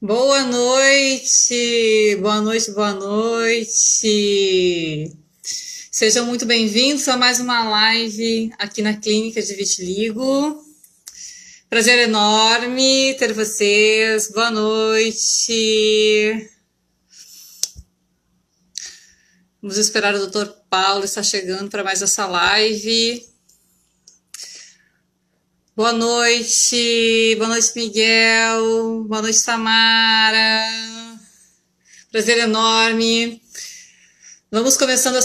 Boa noite, boa noite, boa noite. Sejam muito bem-vindos a mais uma live aqui na Clínica de Vitiligo. Prazer enorme ter vocês. Boa noite. Vamos esperar o Dr. Paulo estar chegando para mais essa live. Boa noite, Miguel, boa noite, Samara. Prazer enorme. Vamos começando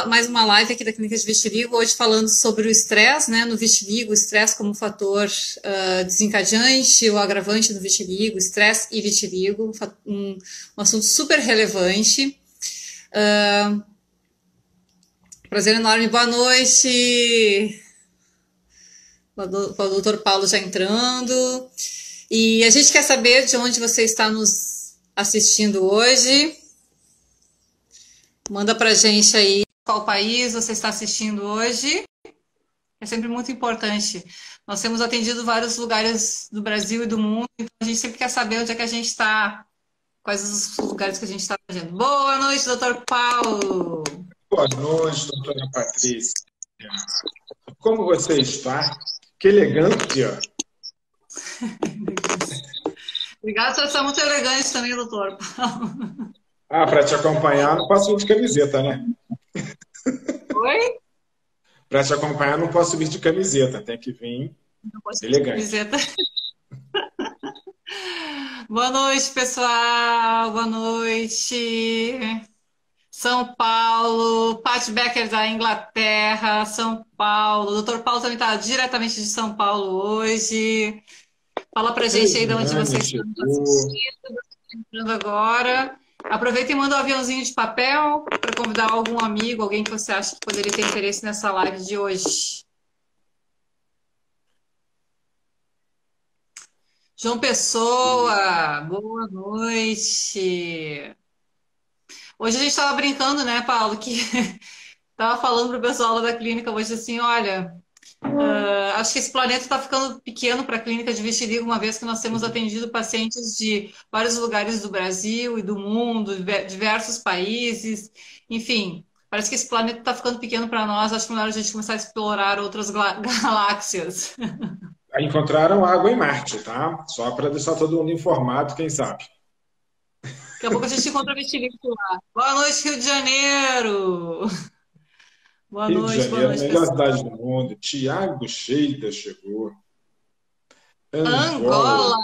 mais uma live aqui da Clínica de Vitiligo, hoje falando sobre o estresse, né, no vitiligo, o estresse como fator desencadeante ou agravante do vitiligo, estresse e vitiligo, um assunto super relevante. Prazer enorme, boa noite. O doutor Paulo já entrando. E a gente quer saber de onde você está nos assistindo hoje. Manda pra gente aí qual país você está assistindo hoje. É sempre muito importante. Nós temos atendido vários lugares do Brasil e do mundo, então a gente sempre quer saber onde é que a gente está, quais os lugares que a gente está fazendo. Boa noite, doutor Paulo. Boa noite, doutora Patrícia. Como você está? Que elegância! Obrigada, você está muito elegante também, doutor Paulo. Ah, para te acompanhar, não posso vir de camiseta, né? Oi? Para te acompanhar, não posso vir de camiseta, tem que vir elegante. Camiseta. Boa noite, pessoal. Boa noite. São Paulo, Pat Becker da Inglaterra, São Paulo. O doutor Paulo também está diretamente de São Paulo hoje. Fala pra gente aí de onde vocês estão assistindo, entrando agora. Aproveita e manda um aviãozinho de papel para convidar algum amigo, alguém que você acha que poderia ter interesse nessa live de hoje. João Pessoa, boa noite. Hoje a gente estava brincando, né, Paulo, que estava falando para o pessoal lá da clínica hoje assim, olha, acho que esse planeta está ficando pequeno para a clínica de vitiligo, uma vez que nós temos atendido pacientes de vários lugares do Brasil e do mundo, diversos países, enfim, parece que esse planeta está ficando pequeno para nós, acho que é melhor a gente começar a explorar outras galáxias. Encontraram água em Marte, tá? Só para deixar todo mundo informado, quem sabe. Daqui a pouco a gente encontra vitiligo lá. Boa noite, Rio de Janeiro! Boa Rio de noite, boa Janeiro, noite, melhor pessoal. cidade do mundo. Tiago Sheita chegou. Angola! Angola.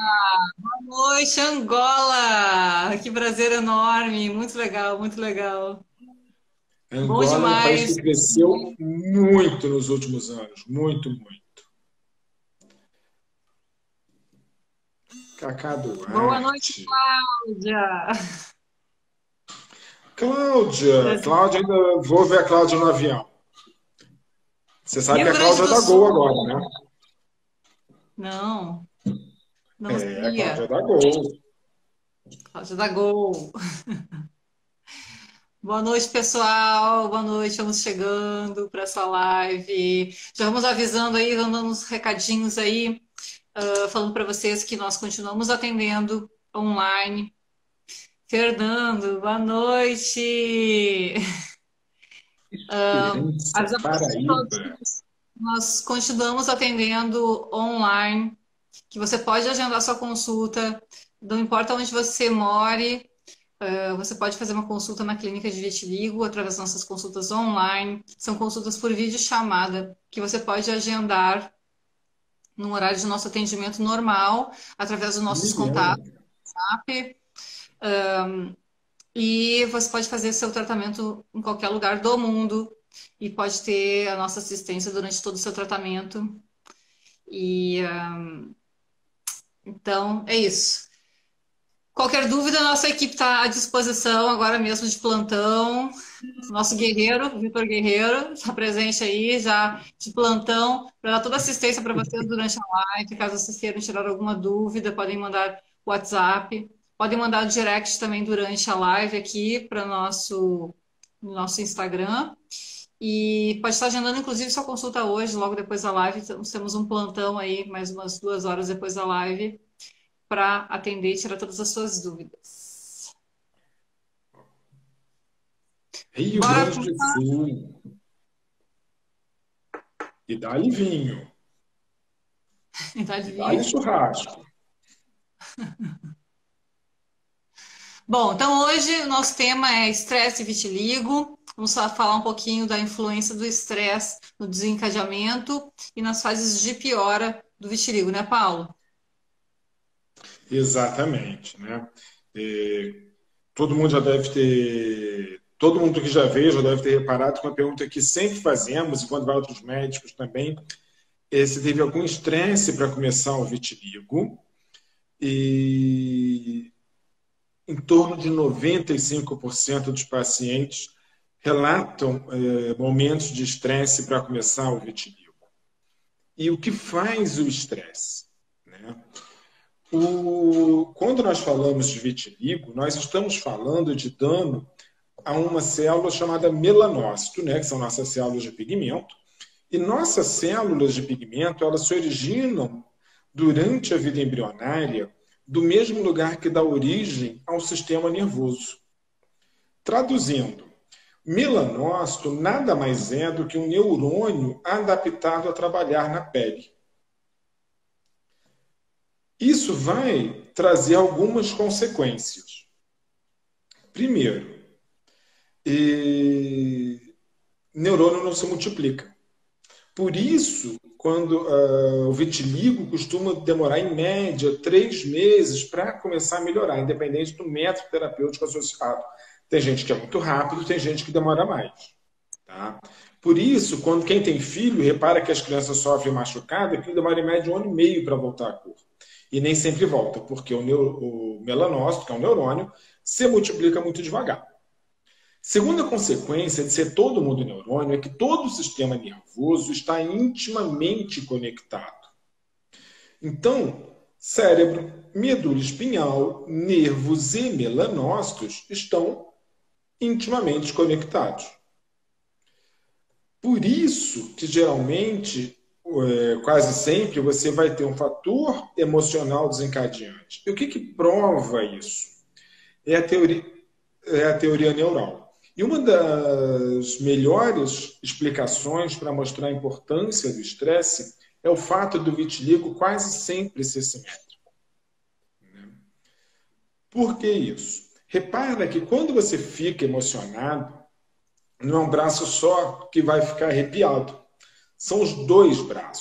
Boa noite, Angola! Que prazer enorme! Muito legal, muito legal. Bom Angola é um país demais. que cresceu muito nos últimos anos. Muito, muito. Cacá Boa noite, Duarte. Cláudia! Cláudia, ainda vou ver a Cláudia no avião. Você sabe que Rio a Grande Cláudia é do da Gol Sul. agora, né? Não, não É, a Cláudia é sabia. da Gol. Cláudia da Gol. Boa noite, pessoal. Boa noite. Vamos chegando para essa live. Já vamos avisando aí, dando uns recadinhos aí, falando para vocês que nós continuamos atendendo online. Fernando, boa noite. Esperança, Avisando para todos que Paraíba. nós continuamos atendendo online, que você pode agendar sua consulta, não importa onde você more, você pode fazer uma consulta na clínica de vitiligo através das nossas consultas online. São consultas por videochamada, que você pode agendar no horário de nosso atendimento normal, através dos nossos contatos, Liliana. WhatsApp. E você pode fazer seu tratamento em qualquer lugar do mundo e pode ter a nossa assistência durante todo o seu tratamento. E então é isso. Qualquer dúvida, nossa equipe está à disposição agora mesmo de plantão. Nosso guerreiro, Vitor Guerreiro, está presente aí já de plantão para dar toda assistência para vocês durante a live. Caso vocês queiram tirar alguma dúvida, podem mandar WhatsApp, podem mandar direct também durante a live aqui para nosso Instagram. E pode estar agendando, inclusive, sua consulta hoje, logo depois da live. Então, temos um plantão aí, mais umas 2 horas depois da live, para atender e tirar todas as suas dúvidas. Rio Bora Grande do começar? Sul. E dá-lhe vinho. Idade E dá-lhe vinho. churrasco. Bom, então hoje o nosso tema é estresse e vitiligo. Vamos falar um pouquinho da influência do estresse no desencadeamento e nas fases de piora do vitiligo, né, Paulo? Exatamente, né? Todo mundo já deve ter... Todo mundo que já veio já deve ter reparado que uma pergunta que sempre fazemos, e quando vai outros médicos também, é se teve algum estresse para começar o vitiligo. E em torno de 95% dos pacientes relatam momentos de estresse para começar o vitiligo. E o que faz o estresse? Né? Quando nós falamos de vitiligo, nós estamos falando de dano a uma célula chamada melanócito, né, que são nossas células de pigmento. E nossas células de pigmento, elas se originam durante a vida embrionária do mesmo lugar que dá origem ao sistema nervoso. Traduzindo, melanócito nada mais é do que um neurônio adaptado a trabalhar na pele. Isso vai trazer algumas consequências. Primeiro, neurônio não se multiplica. Por isso, quando o vitiligo costuma demorar, em média, 3 meses para começar a melhorar, independente do método terapêutico associado. Tem gente que é muito rápido, tem gente que demora mais. Tá? Por isso, quando quem tem filho repara que as crianças sofrem machucado, que demora em média 1 ano e meio para voltar à cor. E nem sempre volta, porque o melanócito, que é um neurônio, se multiplica muito devagar. Segunda consequência de ser todo mundo neurônio é que todo o sistema nervoso está intimamente conectado. Então, cérebro, medula espinhal, nervos e melanócitos estão intimamente conectados. Por isso que, geralmente, quase sempre, você vai ter um fator emocional desencadeante. E o que prova isso? É a teoria neural. E uma das melhores explicações para mostrar a importância do estresse é o fato do vitiligo quase sempre ser simétrico. Por que isso? Repara que quando você fica emocionado, não é um braço só que vai ficar arrepiado. São os dois braços.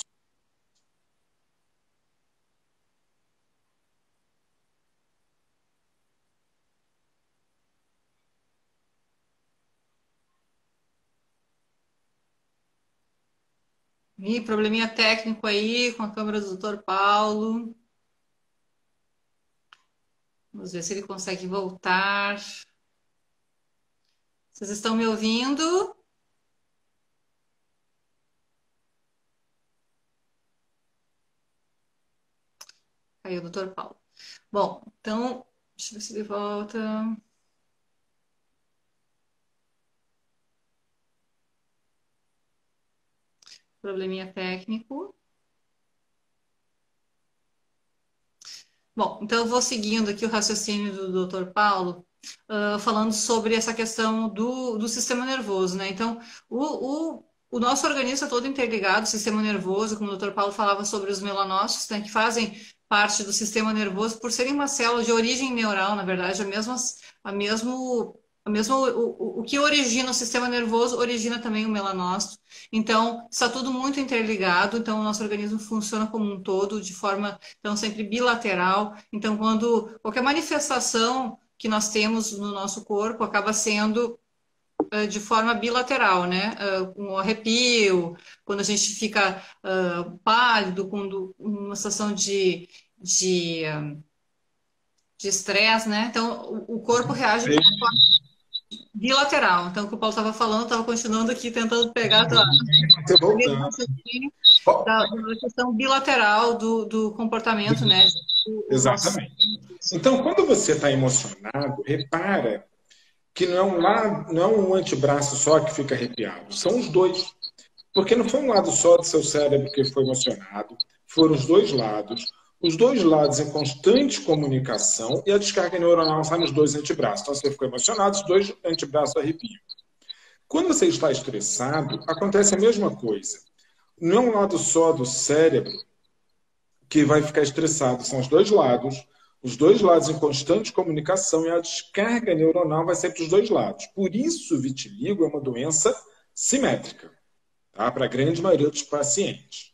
Ih, probleminha técnico aí com a câmera do Dr. Paulo. Vamos ver se ele consegue voltar. Vocês estão me ouvindo? Aí o Dr. Paulo. Bom, então, deixa eu ver se ele volta. Probleminha técnico. Bom, então eu vou seguindo aqui o raciocínio do Dr. Paulo, falando sobre essa questão do sistema nervoso, né? Então, o nosso organismo é todo interligado, o sistema nervoso, como o Dr. Paulo falava sobre os melanócitos, né, que fazem parte do sistema nervoso, por serem uma célula de origem neural, na verdade, o que origina o sistema nervoso origina também o melanócito. Então, está tudo muito interligado, então o nosso organismo funciona como um todo, de forma, então, sempre bilateral. Então, quando qualquer manifestação que nós temos no nosso corpo acaba sendo de forma bilateral, né? Um arrepio, quando a gente fica pálido, quando uma situação de, de estresse, né? Então, o corpo reage de forma bilateral. Então, o que o Paulo estava falando, estava continuando aqui, tentando pegar Voltando. da questão bilateral do comportamento, né? Exatamente. Então, quando você está emocionado, repara que não é um antebraço só que fica arrepiado, são os dois. Porque não foi um lado só do seu cérebro que foi emocionado, foram os dois lados. os dois lados em constante comunicação e a descarga neuronal sai nos dois antebraços. Então, se você ficou emocionado, os dois antebraços arrepiam. Quando você está estressado, acontece a mesma coisa. Não é um lado só do cérebro que vai ficar estressado, são os dois lados em constante comunicação e a descarga neuronal vai ser para os dois lados. Por isso, o vitiligo é uma doença simétrica, tá? Para a grande maioria dos pacientes.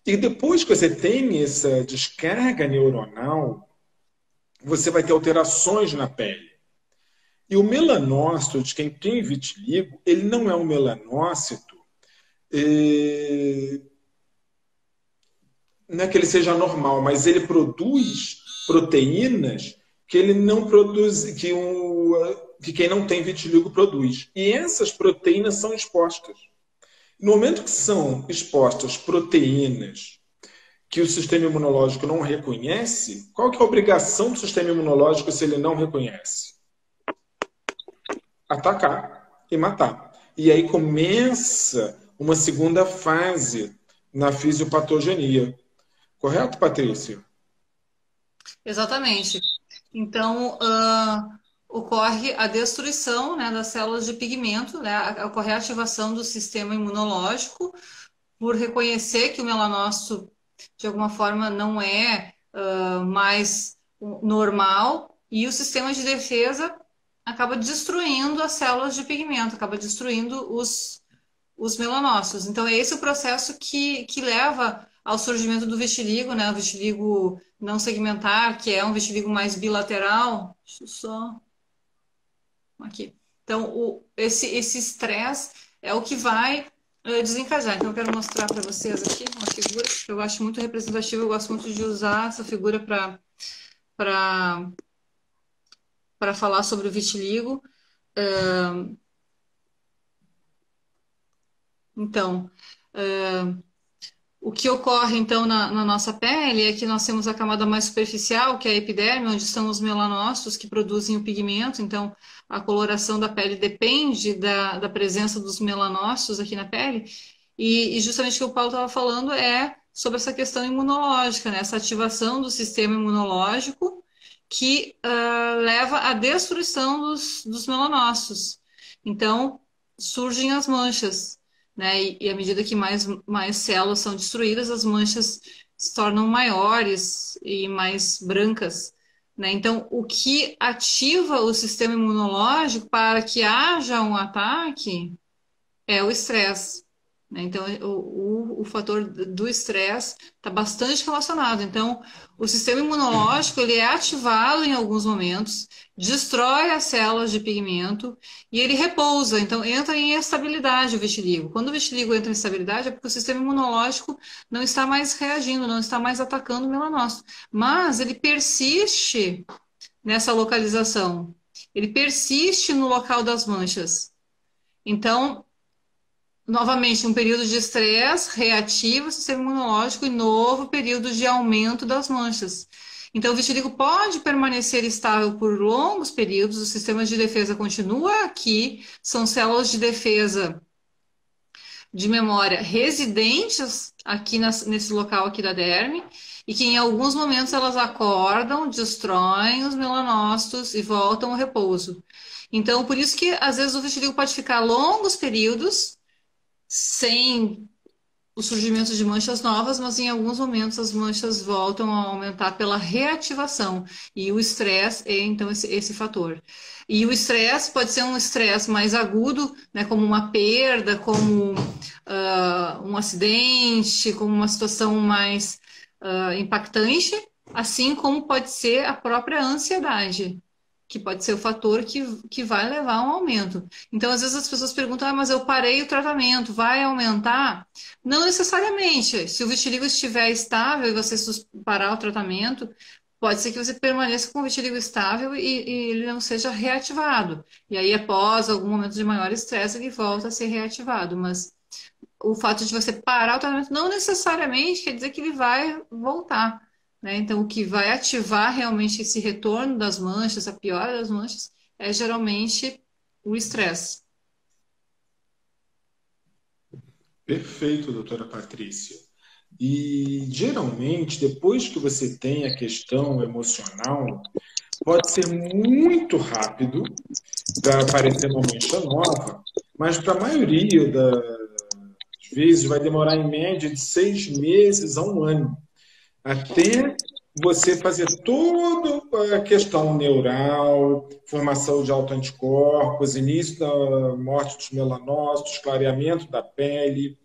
E depois que você tem essa descarga neuronal, você vai ter alterações na pele. E o melanócito de quem tem vitiligo, ele não é um melanócito, não é que ele seja normal, mas ele produz proteínas que ele não produz, que quem não tem vitiligo produz. E essas proteínas são expostas. No momento que são expostas proteínas que o sistema imunológico não reconhece, qual que é a obrigação do sistema imunológico se ele não reconhece? Atacar e matar. E aí começa uma segunda fase na fisiopatogenia. Correto, Patrícia? Exatamente. Então, ocorre a destruição, né, das células de pigmento, né, ocorre a ativação do sistema imunológico por reconhecer que o melanócito, de alguma forma, não é mais normal e o sistema de defesa acaba destruindo as células de pigmento, acaba destruindo os melanócitos. Então, é esse o processo que leva ao surgimento do vitiligo, né? O vitiligo não segmentar, que é um vitiligo mais bilateral. Deixa eu só... Aqui. Então, esse estresse é o que vai desencadear. Então, eu quero mostrar para vocês aqui uma figura que eu acho muito representativa. Eu gosto muito de usar essa figura para falar sobre o vitiligo. Então, o que ocorre, então, na nossa pele é que nós temos a camada mais superficial, que é a epiderme, onde são os melanócitos que produzem o pigmento. Então, a coloração da pele depende da presença dos melanócitos aqui na pele. E justamente o que o Paulo estava falando é sobre essa questão imunológica, né? Essa ativação do sistema imunológico que leva à destruição dos melanócitos. Então, surgem as manchas, né? E à medida que mais células são destruídas, as manchas se tornam maiores e mais brancas, né? Então, o que ativa o sistema imunológico para que haja um ataque é o estresse, né? Então, o fator do estresse está bastante relacionado. Então, o sistema imunológico ele é ativado em alguns momentos, destrói as células de pigmento e ele repousa. Então, entra em estabilidade o vitiligo. Quando o vitiligo entra em estabilidade, é porque o sistema imunológico não está mais reagindo, não está mais atacando o melanócito. Mas ele persiste nessa localização. Ele persiste no local das manchas. Então, novamente, um período de estresse reativa o sistema imunológico e novo período de aumento das manchas. Então, o vitiligo pode permanecer estável por longos períodos, o sistema de defesa continua aqui, são células de defesa de memória residentes aqui nesse local aqui da derme, e que em alguns momentos elas acordam, destroem os melanócitos e voltam ao repouso. Então, por isso que às vezes o vitiligo pode ficar longos períodos sem o surgimento de manchas novas, mas em alguns momentos as manchas voltam a aumentar pela reativação. E o estresse é, então, esse fator. E o estresse pode ser um estresse mais agudo, né, como uma perda, como um acidente, como uma situação mais impactante, assim como pode ser a própria ansiedade, que pode ser o fator que vai levar a um aumento. Então, às vezes as pessoas perguntam, mas eu parei o tratamento, vai aumentar? Não necessariamente. Se o vitiligo estiver estável e você parar o tratamento, pode ser que você permaneça com o vitiligo estável e ele não seja reativado. E aí, após algum momento de maior estresse, ele volta a ser reativado. Mas o fato de você parar o tratamento não necessariamente quer dizer que ele vai voltar, né? Então, o que vai ativar realmente esse retorno das manchas, a piora das manchas, é geralmente o estresse. Perfeito, doutora Patrícia. E geralmente, depois que você tem a questão emocional, pode ser muito rápido para aparecer uma mancha nova, mas para a maioria das vezes vai demorar em média de 6 meses a um ano, até você fazer toda a questão neural, formação de autoanticorpos, início da morte dos melanócitos, clareamento da pele.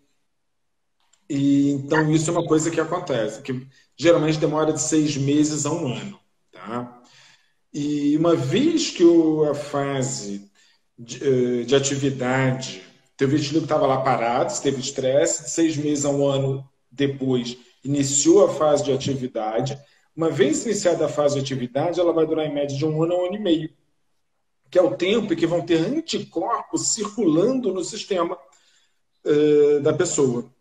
E então isso é uma coisa que acontece, que geralmente demora de 6 meses a um ano, tá? E uma vez que a fase de atividade, teu vitiligo estava lá parado, você teve estresse, de 6 meses a um ano depois iniciou a fase de atividade. Uma vez iniciada a fase de atividade, ela vai durar em média de um ano a um ano e meio, que é o tempo em que vão ter anticorpos circulando no sistema da pessoa.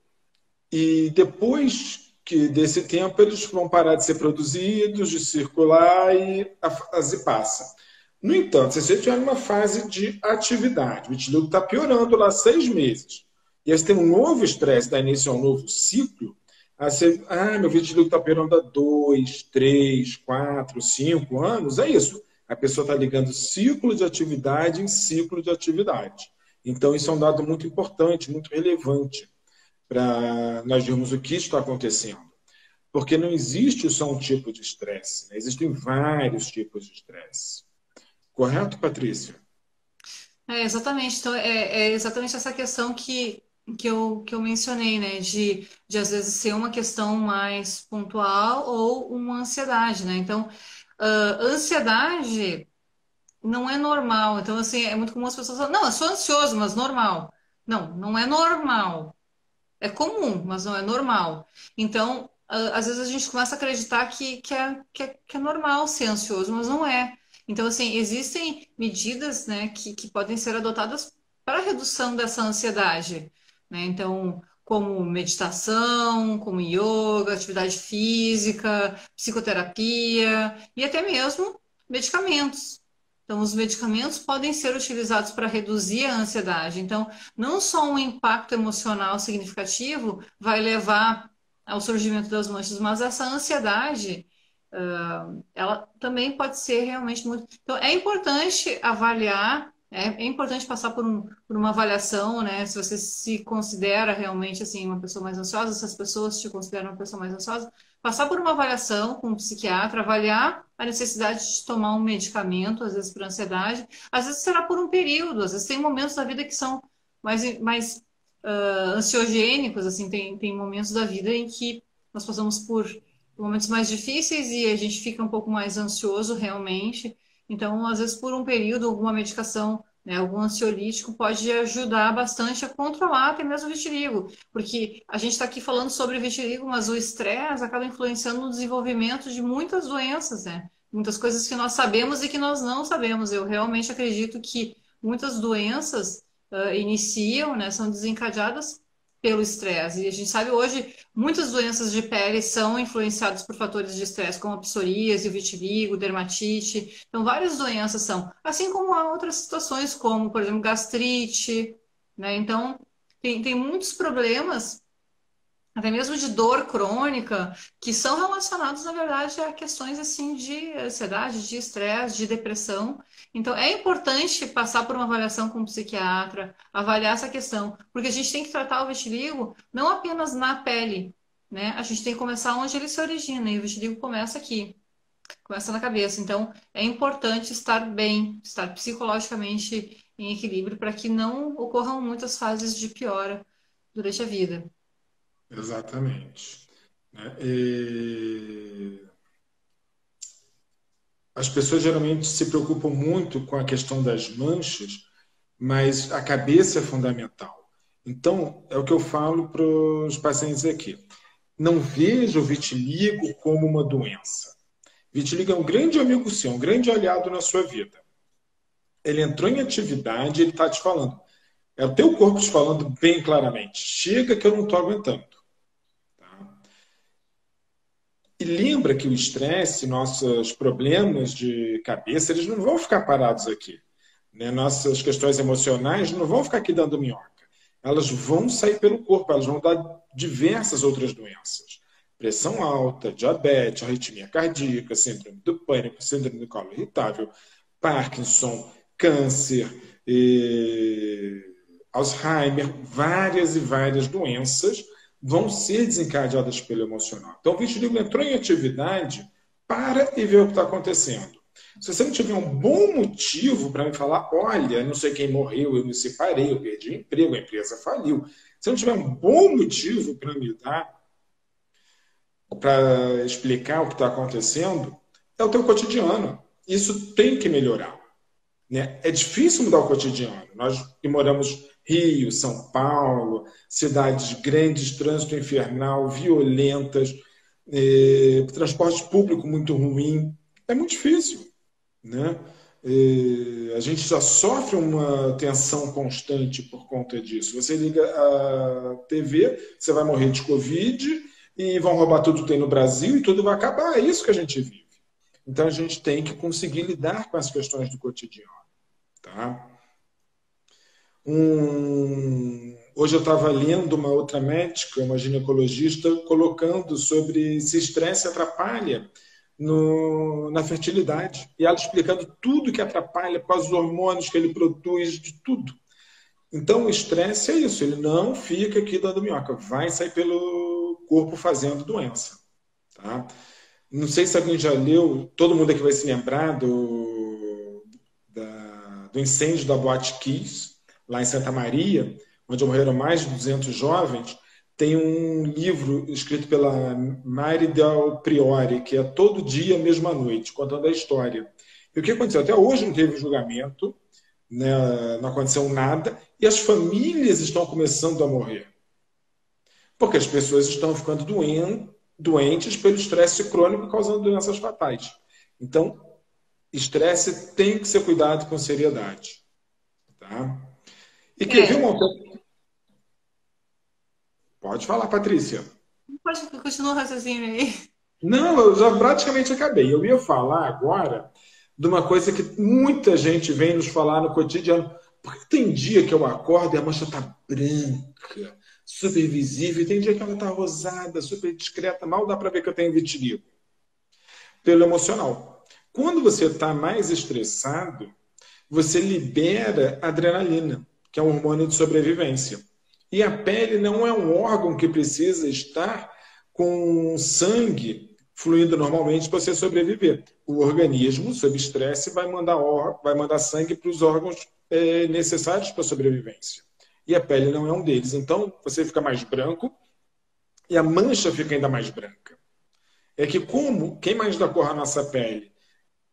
E depois que desse tempo eles vão parar de ser produzidos, de circular e a fase passa. No entanto, se você estiver numa fase de atividade, o vitiligo está piorando lá 6 meses, e aí você tem um novo estresse, dá início a um novo ciclo, aí você, meu vitiligo está piorando há 2, 3, 4, 5 anos, é isso. A pessoa está ligando ciclo de atividade em ciclo de atividade. Então, isso é um dado muito importante, muito relevante para nós vermos o que está acontecendo. Porque não existe só um tipo de estresse, né? Existem vários tipos de estresse. Correto, Patrícia? Exatamente. Então, é exatamente essa questão que eu mencionei, né? De às vezes ser uma questão mais pontual ou uma ansiedade, né? Então, ansiedade não é normal. Então, assim, é muito comum as pessoas falarem, não, eu sou ansioso, mas normal. Não, não é normal. É comum, mas não é normal. Então, às vezes a gente começa a acreditar que é normal ser ansioso, mas não é. Então, assim, existem medidas, né, que podem ser adotadas para a redução dessa ansiedade, né? Então, como meditação, como yoga, atividade física, psicoterapia e até mesmo medicamentos. Então, os medicamentos podem ser utilizados para reduzir a ansiedade. Então, não só um impacto emocional significativo vai levar ao surgimento das manchas, mas essa ansiedade, ela também pode ser realmente muito. Então, é importante avaliar, é importante passar por uma avaliação, né? Se você se considera realmente assim uma pessoa mais ansiosa, se as pessoas te consideram uma pessoa mais ansiosa, passar por uma avaliação com um psiquiatra, avaliar a necessidade de tomar um medicamento, às vezes para ansiedade, às vezes será por um período, às vezes tem momentos da vida que são mais ansiogênicos, assim, tem momentos da vida em que nós passamos por momentos mais difíceis e a gente fica um pouco mais ansioso realmente. Então, às vezes, por um período, alguma medicação, né, algum ansiolítico pode ajudar bastante a controlar até mesmo o vitiligo, porque a gente está aqui falando sobre vitiligo, mas o estresse acaba influenciando no desenvolvimento de muitas doenças, né? Muitas coisas que nós sabemos e que nós não sabemos. Eu realmente acredito que muitas doenças iniciam, né, são desencadeadas pelo estresse. E a gente sabe hoje, muitas doenças de pele são influenciadas por fatores de estresse, como a psoríase, o vitiligo, dermatite. Então, várias doenças são. Assim como há outras situações, como, por exemplo, gastrite, né? Então, tem muitos problemas até mesmo de dor crônica, que são relacionados, na verdade, a questões assim de ansiedade, de estresse, de depressão. Então, é importante passar por uma avaliação com um psiquiatra, avaliar essa questão, porque a gente tem que tratar o vitiligo não apenas na pele, né? A gente tem que começar onde ele se origina, e o vitiligo começa aqui, começa na cabeça. Então, é importante estar bem, estar psicologicamente em equilíbrio para que não ocorram muitas fases de piora durante a vida. Exatamente. Né? As pessoas geralmente se preocupam muito com a questão das manchas, mas a cabeça é fundamental. Então, é o que eu falo para os pacientes aqui. Não veja o vitiligo como uma doença. Vitiligo é um grande amigo seu, um grande aliado na sua vida. Ele entrou em atividade, ele está te falando. É o teu corpo te falando bem claramente. Chega que eu não estou aguentando. Tá? E lembra que o estresse, nossos problemas de cabeça, eles não vão ficar parados aqui. Né? Nossas questões emocionais não vão ficar aqui dando minhoca. elas vão sair pelo corpo, elas vão dar diversas outras doenças. Pressão alta, diabetes, arritmia cardíaca, síndrome do pânico, síndrome do colo irritável, Parkinson, câncer, Alzheimer, várias e várias doenças vão ser desencadeadas pelo emocional. Então, o vitiligo entrou em atividade, para e ver o que está acontecendo. Se você não tiver um bom motivo para me falar, olha, não sei quem morreu, eu me separei, eu perdi o emprego, a empresa faliu. Se não tiver um bom motivo para me dar, para explicar o que está acontecendo, é o teu cotidiano. Isso tem que melhorar. Né? É difícil mudar o cotidiano. Nós que moramos Rio, São Paulo, cidades grandes, trânsito infernal, violentas, transporte público muito ruim, é muito difícil. Né? A gente já sofre uma tensão constante por conta disso. Você liga a TV, você vai morrer de Covid e vão roubar tudo que tem no Brasil e tudo vai acabar. É isso que a gente vive. Então a gente tem que conseguir lidar com as questões do cotidiano. Tá? Hoje eu estava lendo uma outra médica, uma ginecologista, colocando sobre se estresse atrapalha na fertilidade. E ela explicando tudo que atrapalha, quais os hormônios que ele produz, de tudo. Então, o estresse é isso, ele não fica aqui dando minhoca, vai sair pelo corpo fazendo doença. Tá? Não sei se alguém já leu, todo mundo aqui vai se lembrar do incêndio da Boate Kiss, lá em Santa Maria, onde morreram mais de 200 jovens. Tem um livro escrito pela Mari Del Priore, que é Todo Dia, Mesma Noite, contando a história. E o que aconteceu? Até hoje não teve julgamento, né? Não aconteceu nada, e as famílias estão começando a morrer. Porque as pessoas estão ficando doentes pelo estresse crônico, causando doenças fatais. Então, estresse tem que ser cuidado com seriedade. Tá? E quer ver É, uma outra... Pode falar, Patrícia. pode continuar o raciocínio aí. Não, eu já praticamente acabei. Eu ia falar agora de uma coisa que muita gente vem nos falar no cotidiano. Porque tem dia que eu acordo e a mancha está branca, super visível, e tem dia que ela está rosada, super discreta, mal dá para ver que eu tenho vitiligo. Pelo emocional. Quando você está mais estressado, você libera adrenalina, que é um hormônio de sobrevivência. E a pele não é um órgão que precisa estar com sangue fluindo normalmente para você sobreviver. O organismo, sob estresse, vai mandar sangue para os órgãos necessários para a sobrevivência. E a pele não é um deles. Então, você fica mais branco e a mancha fica ainda mais branca. É que como quem mais dá cor à nossa pele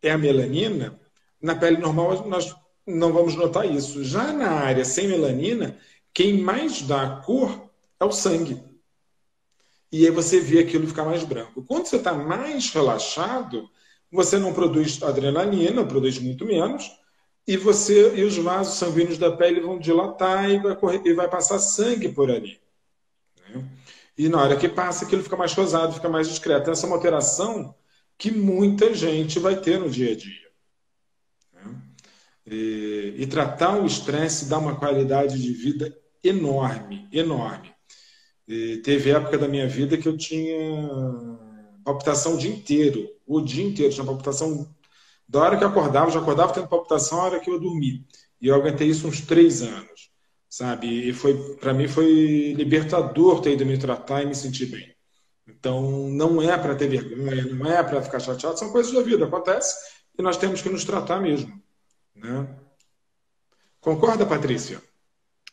é a melanina, na pele normal nós não vamos notar isso. Já na área sem melanina, quem mais dá cor é o sangue. E aí você vê aquilo ficar mais branco. Quando você está mais relaxado, você não produz adrenalina, produz muito menos, e os vasos sanguíneos da pele vão dilatar e vai passar sangue por ali. Né? E na hora que passa, aquilo fica mais rosado, fica mais discreto. Essa é uma alteração que muita gente vai ter no dia a dia. Né? E tratar o estresse dá uma qualidade de vida enorme, enorme. Teve época da minha vida que eu tinha palpitação o dia inteiro, tinha palpitação da hora que eu acordava, já acordava tendo palpitação, a hora que eu dormi. E eu aguentei isso uns 3 anos, sabe? E para mim foi libertador ter ido me tratar e me sentir bem. Então, não é para ter vergonha, não é para ficar chateado, são coisas da vida, acontece e nós temos que nos tratar mesmo, né? Concorda, Patrícia?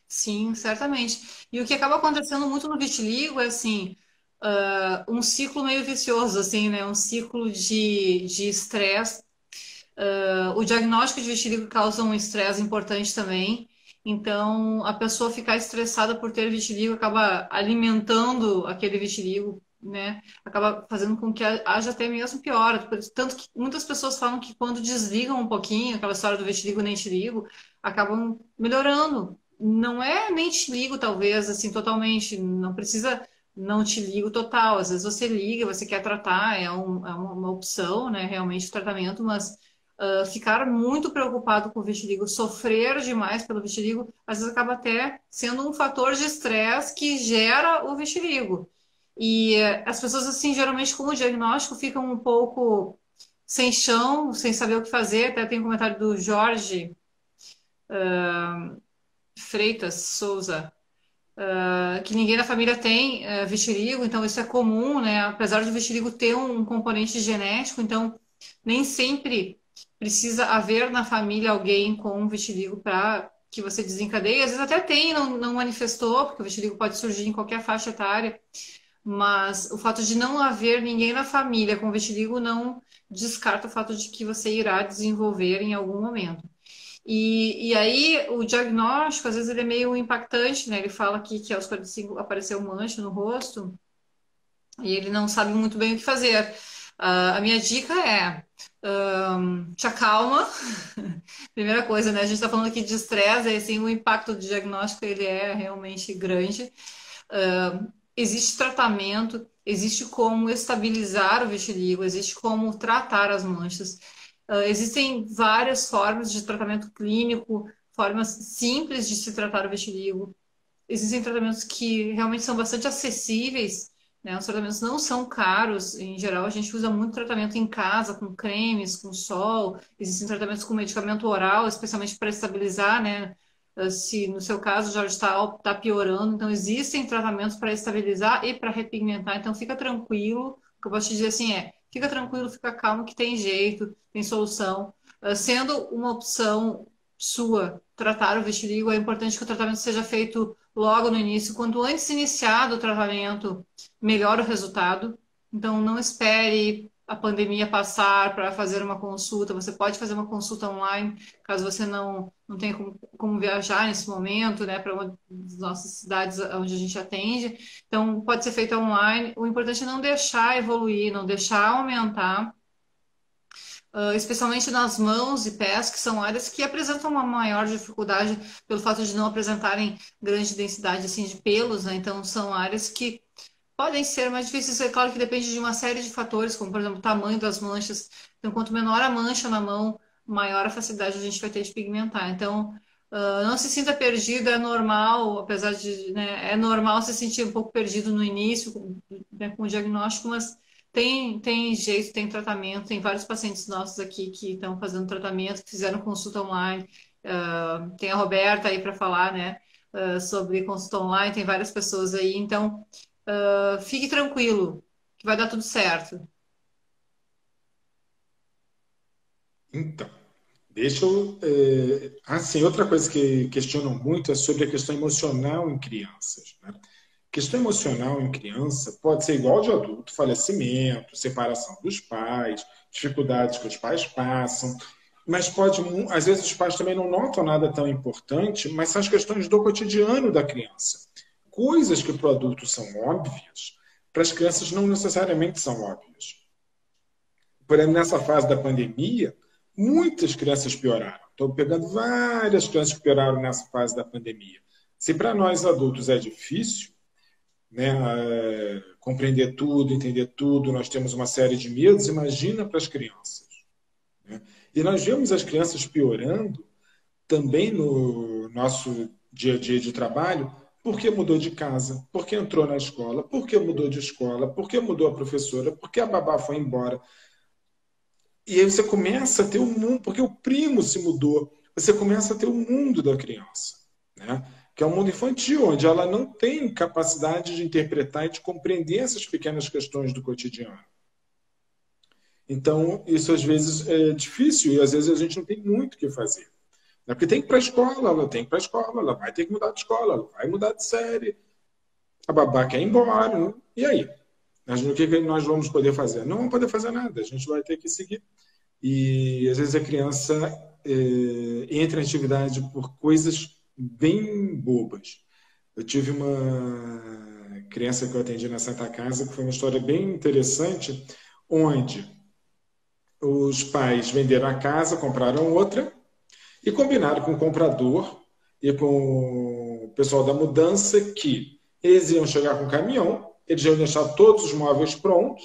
Sim, certamente. E o que acaba acontecendo muito no vitiligo é assim, um ciclo meio vicioso, assim, né? Um ciclo de estresse. O diagnóstico de vitiligo causa um estresse importante também. Então, a pessoa ficar estressada por ter vitiligo acaba alimentando aquele vitiligo, né? Acaba fazendo com que haja até mesmo piora. Tanto que muitas pessoas falam que quando desligam um pouquinho aquela história do vitiligo nem te ligo, acabam melhorando. Não é nem te ligo, talvez, assim, totalmente. Não precisa não te ligo total. Às vezes você liga, você quer tratar, é uma opção, né? Realmente o tratamento, mas ficar muito preocupado com o vitiligo, sofrer demais pelo vitiligo, às vezes acaba até sendo um fator de estresse que gera o vitiligo. E as pessoas, assim, geralmente com o diagnóstico ficam um pouco sem chão, sem saber o que fazer. Até tem um comentário do Jorge Freitas Souza, que ninguém na família tem vitiligo, então isso é comum, né? Apesar de o vitiligo ter um componente genético, então nem sempre precisa haver na família alguém com vitiligo para que você desencadeie. Às vezes até tem, não manifestou, porque o vitiligo pode surgir em qualquer faixa etária, mas o fato de não haver ninguém na família com vitiligo não descarta o fato de que você irá desenvolver em algum momento. E aí, o diagnóstico, às vezes, ele é meio impactante, né? Ele fala aqui que aos 45 apareceu mancha no rosto e ele não sabe muito bem o que fazer. A minha dica é, te acalma. Primeira coisa, né? A gente está falando aqui de estresse, aí, assim, o impacto do diagnóstico, ele é realmente grande. Existe tratamento, existe como estabilizar o vitiligo, existe como tratar as manchas. Existem várias formas de tratamento clínico, formas simples de se tratar o vitiligo. Existem tratamentos que realmente são bastante acessíveis, né? Os tratamentos não são caros. Em geral, a gente usa muito tratamento em casa, com cremes, com sol. Existem tratamentos com medicamento oral, especialmente para estabilizar, né? Se no seu caso já está piorando. Então, existem tratamentos para estabilizar e para repigmentar. Então, fica tranquilo. O que eu posso te dizer assim fica tranquilo, fica calmo, que tem jeito, tem solução. Sendo uma opção sua tratar o vitiligo, é importante que o tratamento seja feito logo no início. Quanto antes iniciado o tratamento, melhor o resultado. Então, não espere a pandemia passar para fazer uma consulta. Você pode fazer uma consulta online, caso você não tenha como viajar nesse momento, né, para uma das nossas cidades onde a gente atende. Então, pode ser feito online. O importante é não deixar evoluir, não deixar aumentar, especialmente nas mãos e pés, que são áreas que apresentam uma maior dificuldade pelo fato de não apresentarem grande densidade assim, de pelos, né? Então, são áreas que podem ser mais difíceis. É claro que depende de uma série de fatores, como, por exemplo, o tamanho das manchas. Então, quanto menor a mancha na mão, maior a facilidade a gente vai ter de pigmentar. Então, não se sinta perdido, é normal, apesar de, né, é normal se sentir um pouco perdido no início, né, com o diagnóstico, mas tem jeito, tem tratamento. Tem vários pacientes nossos aqui que estão fazendo tratamento, que fizeram consulta online. Tem a Roberta aí para falar, né, sobre consulta online, tem várias pessoas aí. Então, fique tranquilo, que vai dar tudo certo. Então, deixa eu. Assim, outra coisa que questionam muito é sobre a questão emocional em crianças. Né? Questão emocional em criança pode ser igual de adulto, falecimento, separação dos pais, dificuldades que os pais passam, mas pode, às vezes os pais também não notam nada tão importante, mas são as questões do cotidiano da criança. Coisas que para o adulto são óbvias, para as crianças não necessariamente são óbvias. Por exemplo, nessa fase da pandemia, muitas crianças pioraram. Estou pegando várias crianças que pioraram nessa fase da pandemia. Se para nós adultos é difícil, né, compreender tudo, entender tudo, nós temos uma série de medos, imagina para as crianças. Né? E nós vemos as crianças piorando também no nosso dia a dia de trabalho, porque mudou de casa, porque entrou na escola, porque mudou de escola, porque mudou a professora, porque a babá foi embora. E aí você começa a ter um mundo, porque o primo se mudou, você começa a ter o mundo da criança, né? Que é um mundo infantil, onde ela não tem capacidade de interpretar e de compreender essas pequenas questões do cotidiano. Então, isso às vezes é difícil e às vezes a gente não tem muito o que fazer. Né? Porque tem que ir para a escola, ela tem que ir para a escola, ela vai ter que mudar de escola, ela vai mudar de série, a babá quer ir embora, né? E aí? O que nós vamos poder fazer? Não vamos poder fazer nada, a gente vai ter que seguir. E às vezes a criança entra em atividade por coisas bem bobas. Eu tive uma criança que eu atendi na Santa Casa, que foi uma história bem interessante, onde os pais venderam a casa, compraram outra, e combinaram com o comprador e com o pessoal da mudança que eles iam chegar com o caminhão, eles iam deixar todos os móveis prontos,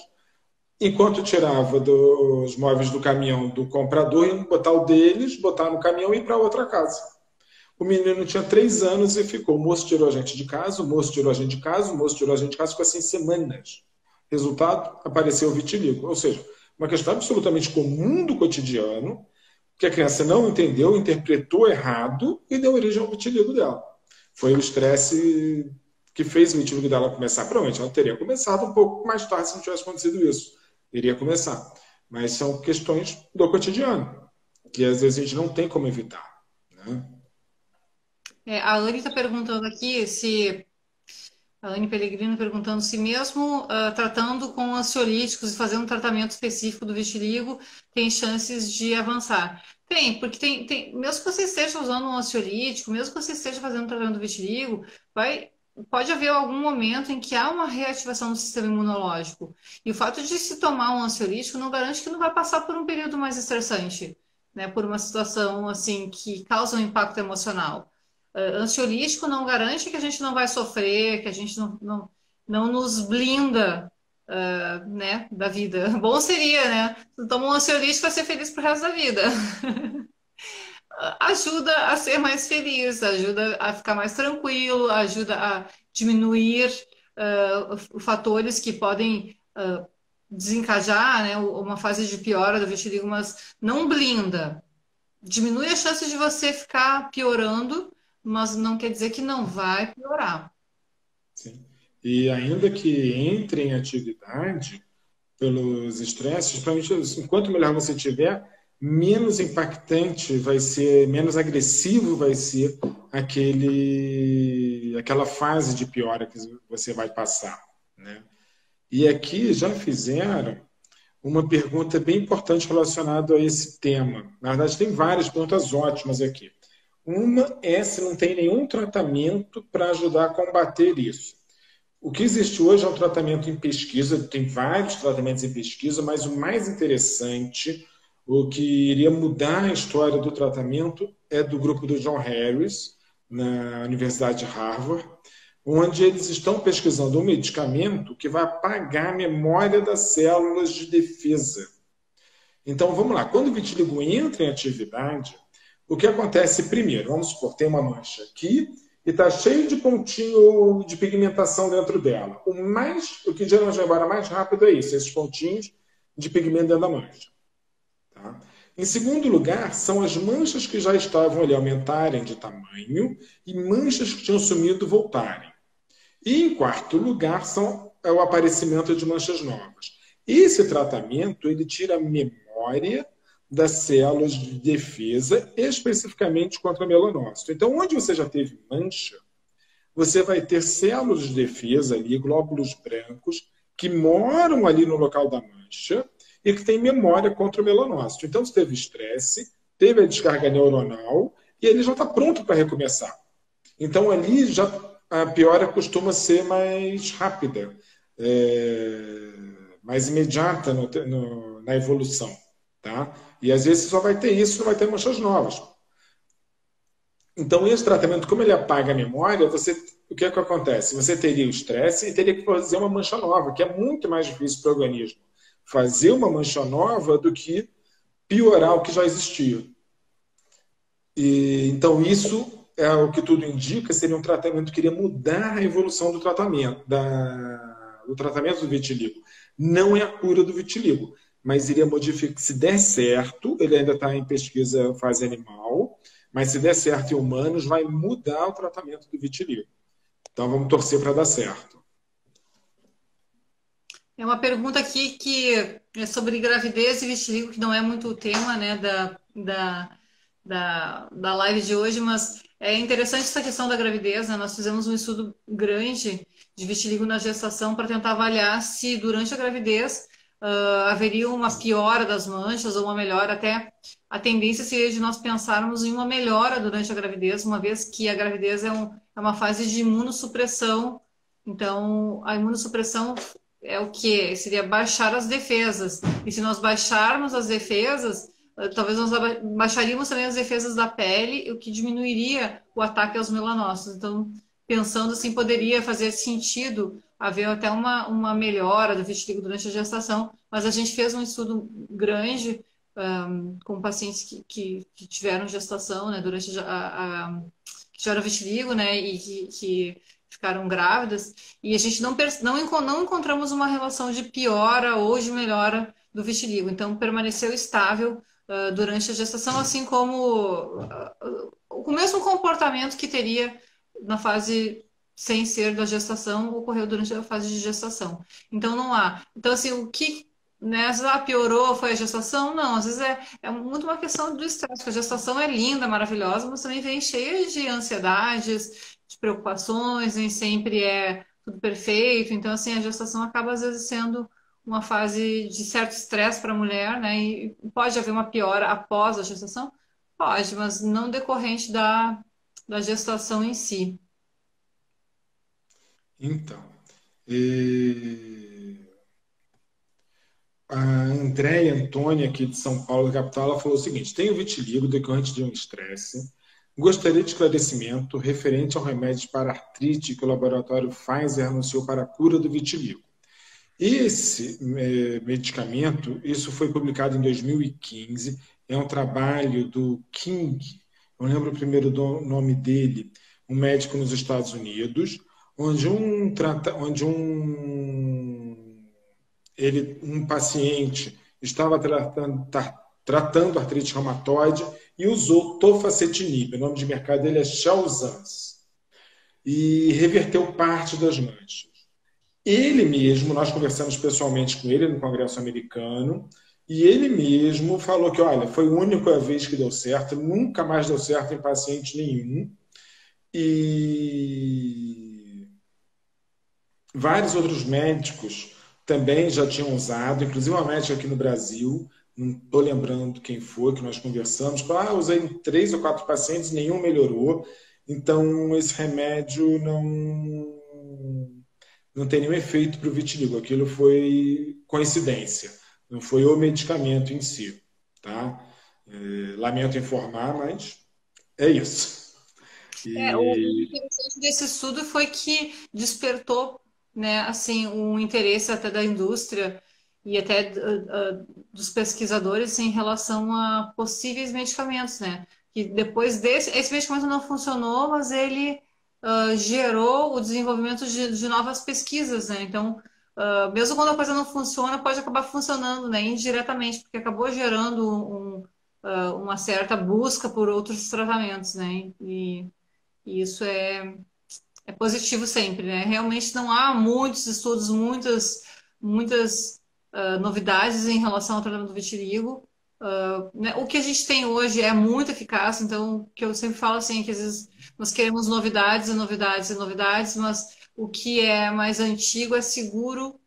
Enquanto tirava dos móveis do caminhão do comprador, iam botar o deles, botar no caminhão e ir para outra casa. O menino tinha 3 anos e ficou. O moço tirou a gente de casa, o moço tirou a gente de casa, o moço tirou a gente de casa, ficou assim semanas. Resultado, apareceu o vitiligo. Ou seja, uma questão absolutamente comum do cotidiano, que a criança não entendeu, interpretou errado e deu origem ao vitiligo dela. Foi o estresse que fez o vitiligo dela começar. Provavelmente ela teria começado um pouco mais tarde se não tivesse acontecido isso. Iria começar. Mas são questões do cotidiano, que às vezes a gente não tem como evitar. Né? A Anne está perguntando aqui se a Anne Pellegrino perguntando se mesmo tratando com ansiolíticos e fazendo um tratamento específico do vitiligo, tem chances de avançar. Tem, porque mesmo que você esteja usando um ansiolítico, mesmo que você esteja fazendo um tratamento do vitiligo, pode haver algum momento em que há uma reativação do sistema imunológico. E o fato de se tomar um ansiolítico não garante que não vai passar por um período mais estressante, né? Por uma situação assim que causa um impacto emocional. Ansiolítico não garante que a gente não vai sofrer, que a gente não nos blinda, né, da vida. Bom seria, né? Se toma um ansiolítico vai ser feliz pro resto da vida. Ajuda a ser mais feliz, ajuda a ficar mais tranquilo, ajuda a diminuir fatores que podem desencadear, né, uma fase de piora do vitiligo, mas não blinda. Diminui a chance de você ficar piorando, mas não quer dizer que não vai piorar. Sim. E ainda que entre em atividade pelos estresses, provavelmente, enquanto melhor você tiver, menos impactante vai ser, menos agressivo vai ser aquela fase de piora que você vai passar. Né? E aqui já fizeram uma pergunta bem importante relacionada a esse tema. Na verdade, tem várias perguntas ótimas aqui. Uma é se não tem nenhum tratamento para ajudar a combater isso. O que existe hoje é um tratamento em pesquisa, tem vários tratamentos em pesquisa, mas o mais interessante, o que iria mudar a história do tratamento, é do grupo do John Harris, na Universidade de Harvard, onde eles estão pesquisando um medicamento que vai apagar a memória das células de defesa. Então, vamos lá, quando o vitiligo entra em atividade, o que acontece primeiro? Vamos supor, tem uma mancha aqui, e está cheio de pontinho de pigmentação dentro dela. O que geralmente vai embora mais rápido é isso, esses pontinhos de pigmento dentro da mancha. Tá? Em segundo lugar, são as manchas que já estavam ali aumentarem de tamanho e manchas que tinham sumido voltarem. E em quarto lugar, é o aparecimento de manchas novas. Esse tratamento ele tira a memória das células de defesa, especificamente contra melanócito. Então, onde você já teve mancha, você vai ter células de defesa ali, glóbulos brancos, que moram ali no local da mancha e que têm memória contra o melanócito. Então, você teve estresse, teve a descarga neuronal e ele já está pronto para recomeçar. Então, ali já a piora costuma ser mais rápida, mais imediata na evolução. Tá? E às vezes você só vai ter isso, não vai ter manchas novas. Então, esse tratamento, como ele apaga a memória, o que é que acontece? Você teria o estresse e teria que fazer uma mancha nova, que é muito mais difícil para o organismo fazer uma mancha nova do que piorar o que já existia. Então, isso é o que tudo indica, seria um tratamento que iria mudar a evolução do tratamento, do tratamento do vitiligo. Não é a cura do vitiligo, mas iria modificar. Se der certo, ele ainda está em pesquisa fase animal, mas se der certo em humanos, vai mudar o tratamento do vitiligo. Então vamos torcer para dar certo. É uma pergunta aqui que é sobre gravidez e vitiligo, que não é muito o tema, né, da live de hoje, mas é interessante essa questão da gravidez, né? Nós fizemos um estudo grande de vitiligo na gestação para tentar avaliar se durante a gravidez haveria uma piora das manchas ou uma melhora. Até a tendência seria de nós pensarmos em uma melhora durante a gravidez, uma vez que a gravidez é uma fase de imunossupressão. Então, a imunossupressão é o que? Seria baixar as defesas. E se nós baixarmos as defesas, talvez nós baixaríamos também as defesas da pele, o que diminuiria o ataque aos melanócitos. Então, pensando assim, poderia fazer sentido haver até uma melhora do vitiligo durante a gestação, mas a gente fez um estudo grande com pacientes que tiveram gestação, né, durante que tiveram vitiligo, né, e que ficaram grávidas, e a gente não encontramos uma relação de piora ou de melhora do vitiligo, então permaneceu estável durante a gestação, assim como o mesmo comportamento que teria na fase sem ser da gestação ocorreu durante a fase de gestação. Então não há. Então assim, o que, né, às vezes, piorou foi a gestação? Não, às vezes é muito uma questão do estresse, porque a gestação é linda, maravilhosa, mas também vem cheia de ansiedades, de preocupações, nem sempre é tudo perfeito. Então assim, a gestação acaba às vezes sendo uma fase de certo estresse para a mulher, né? E pode haver uma piora após a gestação? Pode, mas não decorrente da gestação em si. Então, a Andréia Antônia, aqui de São Paulo, capital, ela falou o seguinte: tenho vitiligo decorrente de um estresse. Gostaria de esclarecimento referente ao remédio para artrite que o laboratório Pfizer anunciou para a cura do vitiligo. Esse medicamento, isso foi publicado em 2015, é um trabalho do King, não lembro o primeiro nome dele, um médico nos Estados Unidos, onde um paciente estava tratando artrite reumatoide e usou tofacetinib, o nome de mercado dele é Xelzance, e reverteu parte das manchas. Ele mesmo, nós conversamos pessoalmente com ele no Congresso Americano, e ele mesmo falou que, olha, foi a única vez que deu certo, nunca mais deu certo em paciente nenhum, e vários outros médicos também já tinham usado, inclusive uma médica aqui no Brasil, não estou lembrando quem foi, que nós conversamos, falou, usei em 3 ou 4 pacientes, nenhum melhorou, então esse remédio não tem nenhum efeito para o vitiligo. Aquilo foi coincidência, não foi o medicamento em si, tá? Lamento informar, mas é isso. O E interessante desse estudo foi que despertou, né, assim, um interesse até da indústria e até dos pesquisadores em relação a possíveis medicamentos, né? Que depois esse medicamento não funcionou, mas ele gerou o desenvolvimento de novas pesquisas, né? Então, mesmo quando a coisa não funciona, pode acabar funcionando, né, indiretamente, porque acabou gerando uma certa busca por outros tratamentos, né? E isso é positivo sempre, né? Realmente não há muitos estudos, muitas novidades em relação ao tratamento do vitiligo. Né? O que a gente tem hoje é muito eficaz, então, o que eu sempre falo assim, que às vezes nós queremos novidades e novidades e novidades, mas o que é mais antigo é seguro,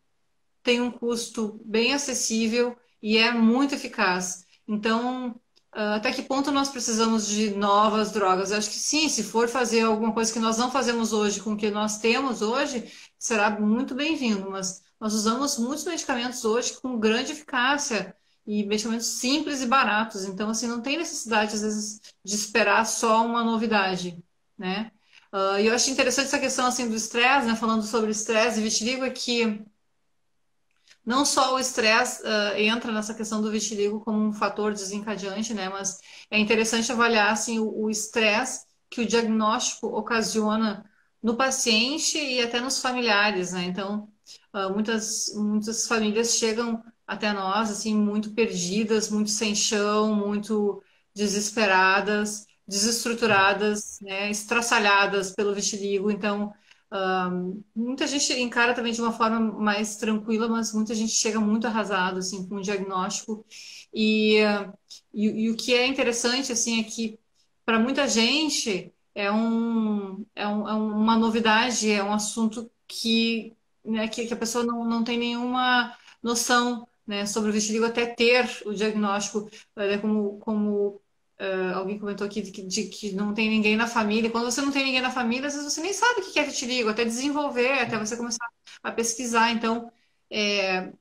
tem um custo bem acessível e é muito eficaz. Então, até que ponto nós precisamos de novas drogas? Eu acho que sim, se for fazer alguma coisa que nós não fazemos hoje com o que nós temos hoje, será muito bem-vindo, mas nós usamos muitos medicamentos hoje com grande eficácia e medicamentos simples e baratos, então assim não tem necessidade às vezes de esperar só uma novidade, né? E eu acho interessante essa questão assim do estresse, né? Falando sobre estresse e vitiligo, é que não só o estresse entra nessa questão do vitiligo como um fator desencadeante, né? Mas é interessante avaliar assim, o estresse que o diagnóstico ocasiona no paciente e até nos familiares, né? Então, muitas famílias chegam até nós assim muito perdidas, muito sem chão, muito desesperadas, desestruturadas, né? Estraçalhadas pelo vitiligo. Então, muita gente encara também de uma forma mais tranquila, mas muita gente chega muito arrasado assim com o diagnóstico. E, e o que é interessante assim é que para muita gente é uma novidade, é um assunto que, né, que a pessoa não tem nenhuma noção, né, sobre o vitiligo até ter o diagnóstico, como alguém comentou aqui de que não tem ninguém na família. Quando você não tem ninguém na família, às vezes você nem sabe o que é vitiligo, até desenvolver, até você começar a pesquisar. Então,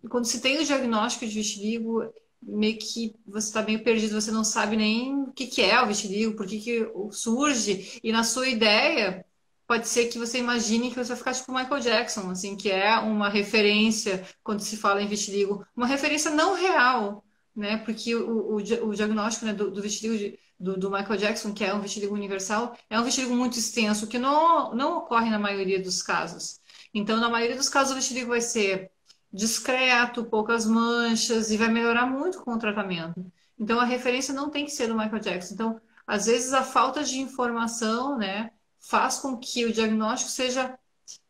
quando se tem o diagnóstico de vitiligo, meio que você está meio perdido, você não sabe nem o que é o vitiligo, por que surge, e na sua ideia pode ser que você imagine que você vai ficar tipo Michael Jackson, assim, que é uma referência quando se fala em vitiligo, uma referência não real, né? Porque o diagnóstico, né, do vitiligo do Michael Jackson, que é um vitiligo universal, é um vitiligo muito extenso, que não ocorre na maioria dos casos. Então, na maioria dos casos, o vitiligo vai ser discreto, poucas manchas e vai melhorar muito com o tratamento. Então, a referência não tem que ser do Michael Jackson. Então, às vezes, a falta de informação, né, faz com que o diagnóstico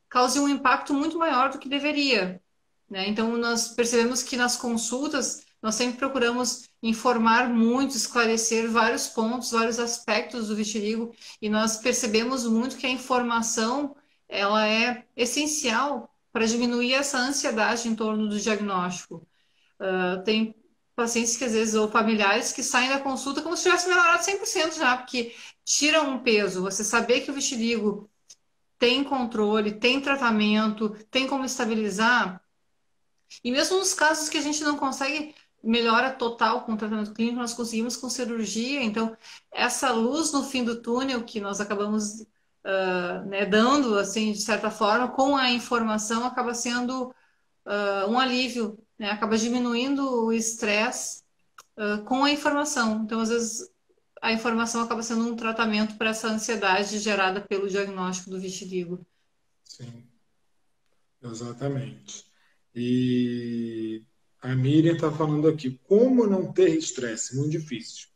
cause um impacto muito maior do que deveria, né? Então, nós percebemos que nas consultas, nós sempre procuramos informar muito, esclarecer vários pontos, vários aspectos do vitiligo, e nós percebemos muito que a informação, ela é essencial para diminuir essa ansiedade em torno do diagnóstico. Tem pacientes que às vezes, ou familiares, que saem da consulta como se tivesse melhorado 100% já, porque tira um peso. Você saber que o vitiligo tem controle, tem tratamento, tem como estabilizar. E mesmo nos casos que a gente não consegue melhora total com tratamento clínico, nós conseguimos com cirurgia. Então, essa luz no fim do túnel que nós acabamos né, dando, assim, de certa forma, com a informação, acaba sendo um alívio, né? Acaba diminuindo o estresse com a informação. Então, às vezes, a informação acaba sendo um tratamento para essa ansiedade gerada pelo diagnóstico do vitiligo. Sim, exatamente. E a Miriam está falando aqui, como não ter estresse? Muito difícil.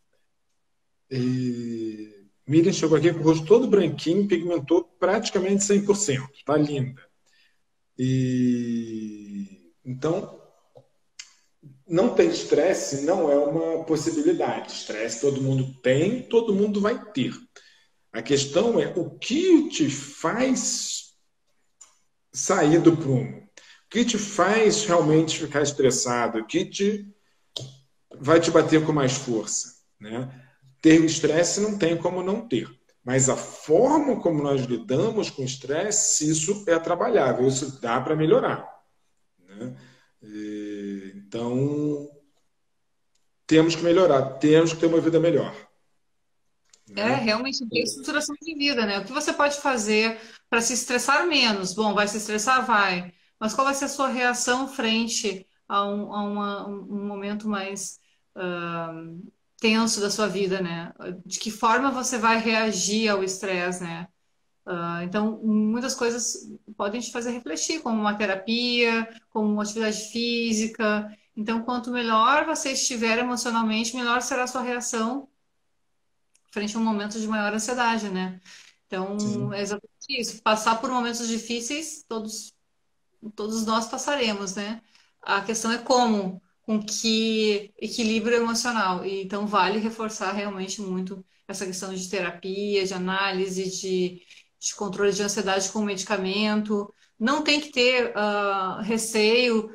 Miriam chegou aqui com o rosto todo branquinho, pigmentou praticamente 100%. Tá linda. Então, não ter estresse não é uma possibilidade. Estresse todo mundo tem, todo mundo vai ter. A questão é o que te faz sair do prumo, o que te faz realmente ficar estressado, o que vai te bater com mais força, né? Ter o estresse não tem como não ter, mas a forma como nós lidamos com o estresse, isso é trabalhável, isso dá para melhorar, né? Então, temos que melhorar, temos que ter uma vida melhor, né? Realmente tem estruturação de vida, né? O que você pode fazer para se estressar menos? Bom, vai se estressar? Vai. Mas qual vai ser a sua reação frente a um momento mais ah, tenso da sua vida, né? De que forma você vai reagir ao estresse, né? Então, muitas coisas podem te fazer refletir, como uma terapia, como uma atividade física. Então, quanto melhor você estiver emocionalmente, melhor será a sua reação frente a um momento de maior ansiedade, né? Então, é Sim, exatamente isso. Passar por momentos difíceis, todos nós passaremos, né? A questão é como, com que equilíbrio emocional. E, então, vale reforçar realmente muito essa questão de terapia, de análise, de controle de ansiedade com medicamento. Não tem que ter receio.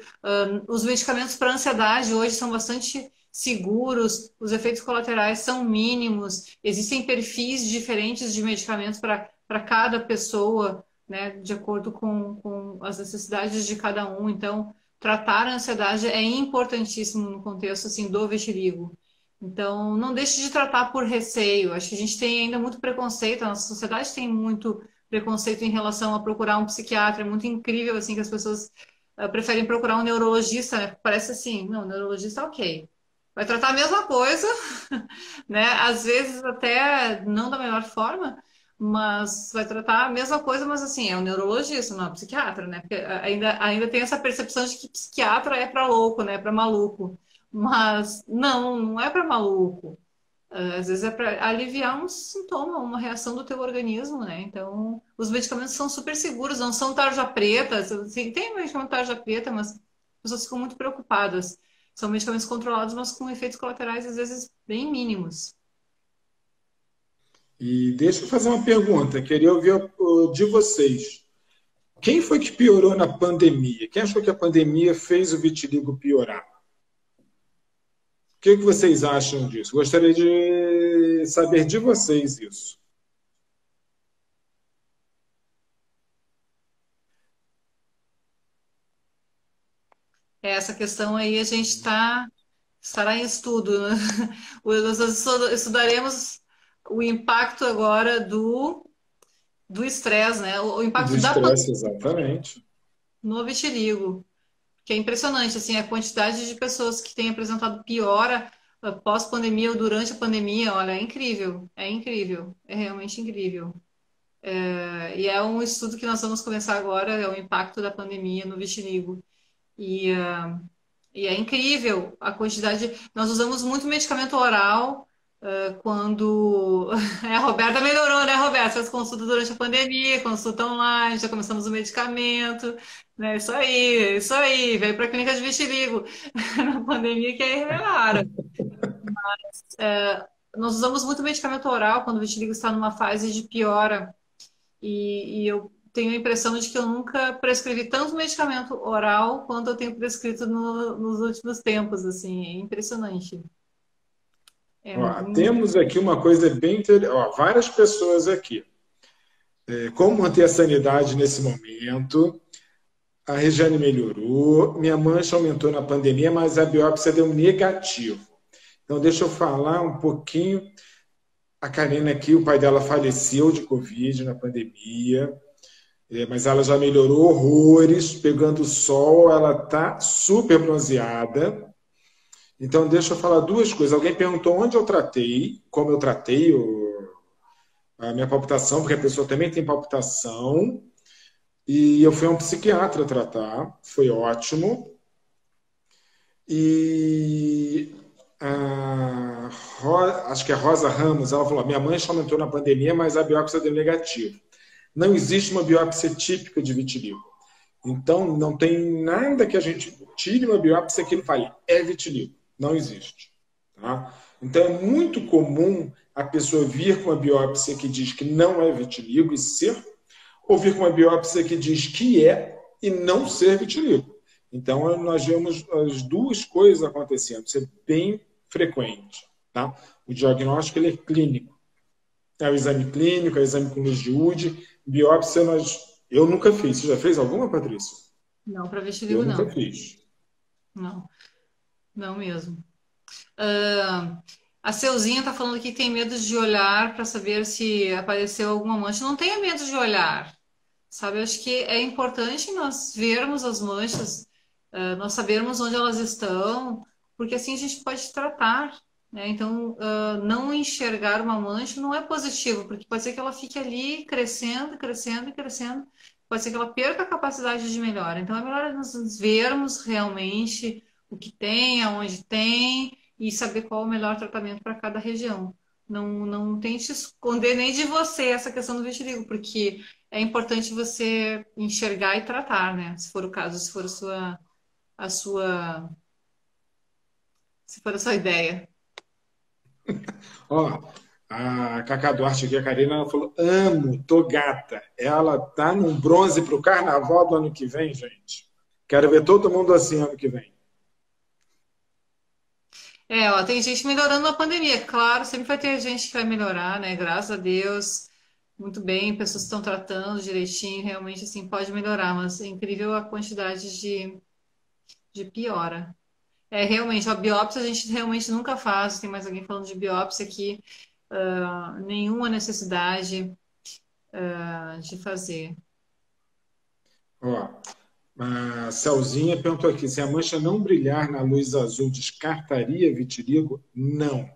Os medicamentos para ansiedade hoje são bastante seguros, os efeitos colaterais são mínimos, existem perfis diferentes de medicamentos para cada pessoa, né, de acordo com as necessidades de cada um. Então, tratar a ansiedade é importantíssimo no contexto assim do vitiligo. Então, não deixe de tratar por receio. Acho que a gente tem ainda muito preconceito, a nossa sociedade tem muito preconceito em relação a procurar um psiquiatra. É muito incrível assim que as pessoas preferem procurar um neurologista, né? Parece assim, não, neurologista, ok. Vai tratar a mesma coisa, né? Às vezes até não da melhor forma, mas vai tratar a mesma coisa, mas assim, é um neurologista, não é um psiquiatra, né? Porque ainda tem essa percepção de que psiquiatra é para louco, né? Para maluco. Mas não é para maluco. Às vezes é para aliviar um sintoma, uma reação do teu organismo, né? Então, os medicamentos são super seguros, não são tarja preta. Assim, tem medicamento tarja preta, mas as pessoas ficam muito preocupadas. São medicamentos controlados, mas com efeitos colaterais às vezes bem mínimos. e deixa eu fazer uma pergunta, queria ouvir de vocês. Quem foi que piorou na pandemia? Quem achou que a pandemia fez o vitiligo piorar? O que vocês acham disso? Gostaria de saber de vocês isso. Essa questão aí a gente estará em estudo, né? Nós estudaremos o impacto agora do estresse, né? O Do impacto da pandemia estresse, exatamente. no vitiligo, que é impressionante, assim, a quantidade de pessoas que têm apresentado piora pós-pandemia ou durante a pandemia, olha, é incrível, é realmente incrível. E é um estudo que nós vamos começar agora, é o impacto da pandemia no vitiligo. E, e é incrível a quantidade. Nós usamos muito medicamento oral quando. A Roberta melhorou, né, Roberta? Fez consulta durante a pandemia, consulta online, já começamos o medicamento. Né? Isso aí. Veio para a clínica de vitiligo na pandemia, que aí é raro. Nós usamos muito medicamento oral quando o vitiligo está numa fase de piora. E eu tenho a impressão de que eu nunca prescrevi tanto medicamento oral quanto eu tenho prescrito nos últimos tempos, assim, é impressionante. É Ó, muito. temos aqui uma coisa bem interessante. Várias pessoas aqui. Como manter a sanidade nesse momento? A Regiane melhorou, minha mancha aumentou na pandemia, mas a biópsia deu negativo. Então, deixa eu falar um pouquinho. A Karina aqui, o pai dela faleceu de Covid na pandemia, mas ela já melhorou horrores, pegando sol, ela está super bronzeada. Então, deixa eu falar duas coisas. Alguém perguntou onde eu tratei, como eu tratei a minha palpitação, porque a pessoa também tem palpitação. E eu fui a um psiquiatra tratar, foi ótimo. E acho que é Rosa Ramos, ela falou: minha mancha aumentou na pandemia, mas a biópsia deu negativo. Não existe uma biópsia típica de vitiligo. Então, não tem nada que a gente tire uma biópsia que ele fale, é vitiligo. Não existe. Tá? Então, é muito comum a pessoa vir com uma biópsia que diz que não é vitiligo e ser, ou vir com uma biópsia que diz que é e não ser vitiligo. Então, nós vemos as duas coisas acontecendo. Isso é bem frequente. Tá? O diagnóstico ele é clínico. É o exame clínico, é o exame com luz de UD. Biópsia, eu nunca fiz. Você já fez alguma, Patrícia? Não, para Eu vitiligo nunca não. fiz. Não, não mesmo. Ah, a Ceuzinha tá falando que tem medo de olhar para saber se apareceu alguma mancha. Não tenha medo de olhar, sabe? Eu acho que é importante nós vermos as manchas, nós sabermos onde elas estão, porque assim a gente pode tratar, né? Então, não enxergar uma mancha não é positivo, porque pode ser que ela fique ali crescendo, crescendo e crescendo. Pode ser que ela perca a capacidade de melhora. Então, é melhor nós vermos realmente o que tem, aonde tem, e saber qual é o melhor tratamento para cada região. Não tente esconder nem de você essa questão do vitiligo, porque é importante você enxergar e tratar, né? Se for o caso, se for a sua, se for a sua ideia. Ó, a Cacá Duarte aqui, a Karina, ela falou: amo, tô gata. Ela tá num bronze pro carnaval do ano que vem, gente. Quero ver todo mundo assim ano que vem. Ó, tem gente melhorando na pandemia. Claro, sempre vai ter gente que vai melhorar, né? Graças a Deus. Muito bem, pessoas estão tratando direitinho, realmente assim pode melhorar, mas é incrível a quantidade de piora. Realmente, a biópsia a gente realmente nunca faz. Tem mais alguém falando de biópsia aqui. Nenhuma necessidade de fazer. Ó, a Celzinha perguntou aqui: se a mancha não brilhar na luz azul, descartaria vitiligo? Não.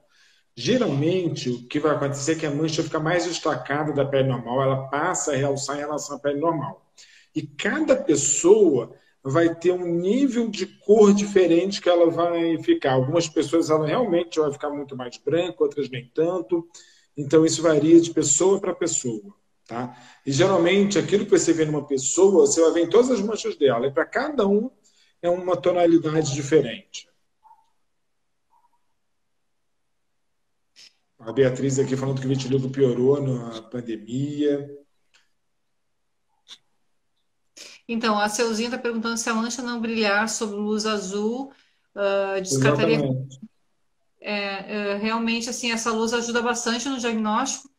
Geralmente, o que vai acontecer é que a mancha fica mais destacada da pele normal, ela passa a realçar em relação à pele normal. E cada pessoa vai ter um nível de cor diferente que ela vai ficar. Algumas pessoas ela realmente vai ficar muito mais branca, outras nem tanto. Então, isso varia de pessoa para pessoa. Tá? E geralmente, aquilo que você vê numa pessoa, você vai ver em todas as manchas dela. E para cada um é uma tonalidade diferente. A Beatriz aqui falando que o vitiligo piorou na pandemia. Então, a Ceuzinha está perguntando se a mancha não brilhar sob luz azul, descartaria. Exatamente. Realmente, assim, essa luz ajuda bastante no diagnóstico.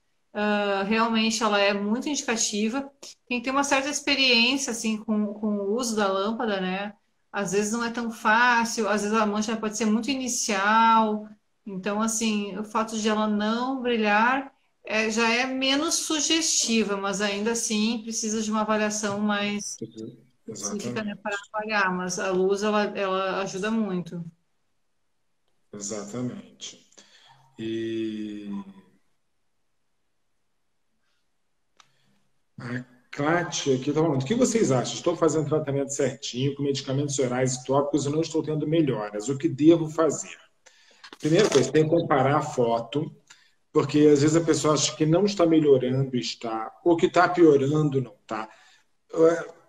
Realmente, ela é muito indicativa. Quem tem uma certa experiência, assim, com o uso da lâmpada, né? Às vezes não é tão fácil, às vezes a mancha pode ser muito inicial. Então, assim, o fato de ela não brilhar já é menos sugestiva, mas ainda assim precisa de uma avaliação mais específica, né, para Exatamente. avaliar. Mas a luz, ela ajuda muito. Exatamente. E a Kátia aqui está falando, o que vocês acham? Estou fazendo tratamento certinho, com medicamentos orais e tópicos e não estou tendo melhoras. O que devo fazer? Primeira coisa, tem que comparar a foto, porque às vezes a pessoa acha que não está melhorando, está, ou que está piorando, não está.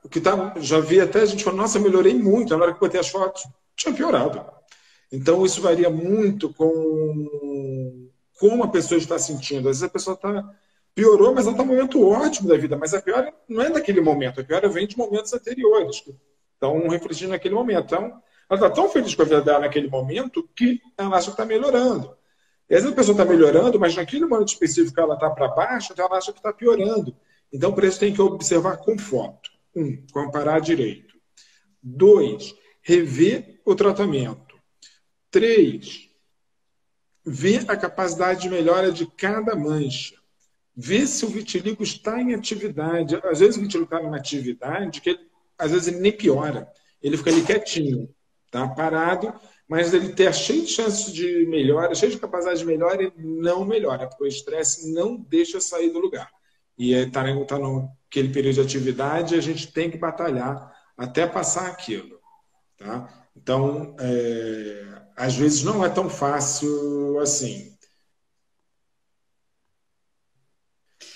O que tá, já vi até a gente falando, nossa, melhorei muito, na hora que botei as fotos, tinha piorado. Então, isso varia muito com como a pessoa está sentindo. Às vezes a pessoa piorou, mas ela está num momento ótimo da vida, mas a piora não é daquele momento, a piora vem de momentos anteriores, que estão refletindo naquele momento. Então, ela está tão feliz com a vida dela naquele momento que ela acha que está melhorando. E às vezes a pessoa está melhorando, mas naquele momento específico ela está para baixo, então ela acha que está piorando. Então, por isso tem que observar com foto. Comparar direito. 2, rever o tratamento. 3, ver a capacidade de melhora de cada mancha. Ver se o vitiligo está em atividade. Às vezes o vitiligo está em atividade que às vezes ele nem piora. Ele fica ali quietinho, tá? Parado, mas ele tem cheio de chances de melhora, cheio de capacidade de melhora e não melhora, porque o estresse não deixa sair do lugar. E está naquele período de atividade, a gente tem que batalhar até passar aquilo. Tá? Então, às vezes não é tão fácil assim.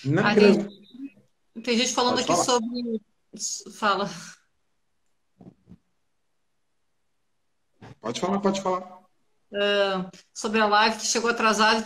Na Ah, gra... tem gente falando Pode aqui falar. sobre. Fala. Pode falar, pode falar. Sobre a live que chegou atrasada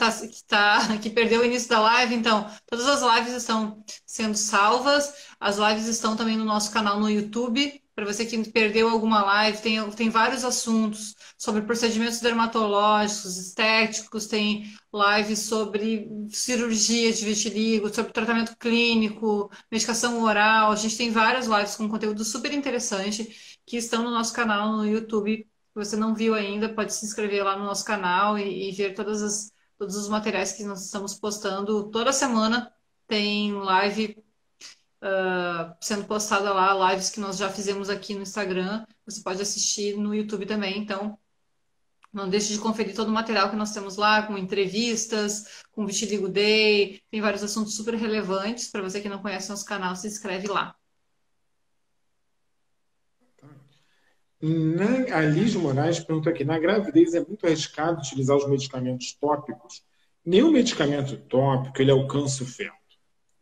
e que perdeu o início da live. Então, todas as lives estão sendo salvas. As lives estão também no nosso canal no YouTube. Para você que perdeu alguma live, tem vários assuntos sobre procedimentos dermatológicos, estéticos, tem lives sobre cirurgia de vitiligo, sobre tratamento clínico, medicação oral. A gente tem várias lives com conteúdo super interessante que estão no nosso canal no YouTube. Se você não viu ainda, pode se inscrever lá no nosso canal e ver todos os materiais que nós estamos postando. Toda semana tem live sendo postada lá, lives que nós já fizemos aqui no Instagram. Você pode assistir no YouTube também. Então, não deixe de conferir todo o material que nós temos lá, com entrevistas, com Vitiligo Day. Tem vários assuntos super relevantes. Para você que não conhece nosso canal, se inscreve lá. A Liz Moraes pergunta aqui: na gravidez é muito arriscado utilizar os medicamentos tópicos? Nenhum medicamento tópico ele alcança o feto.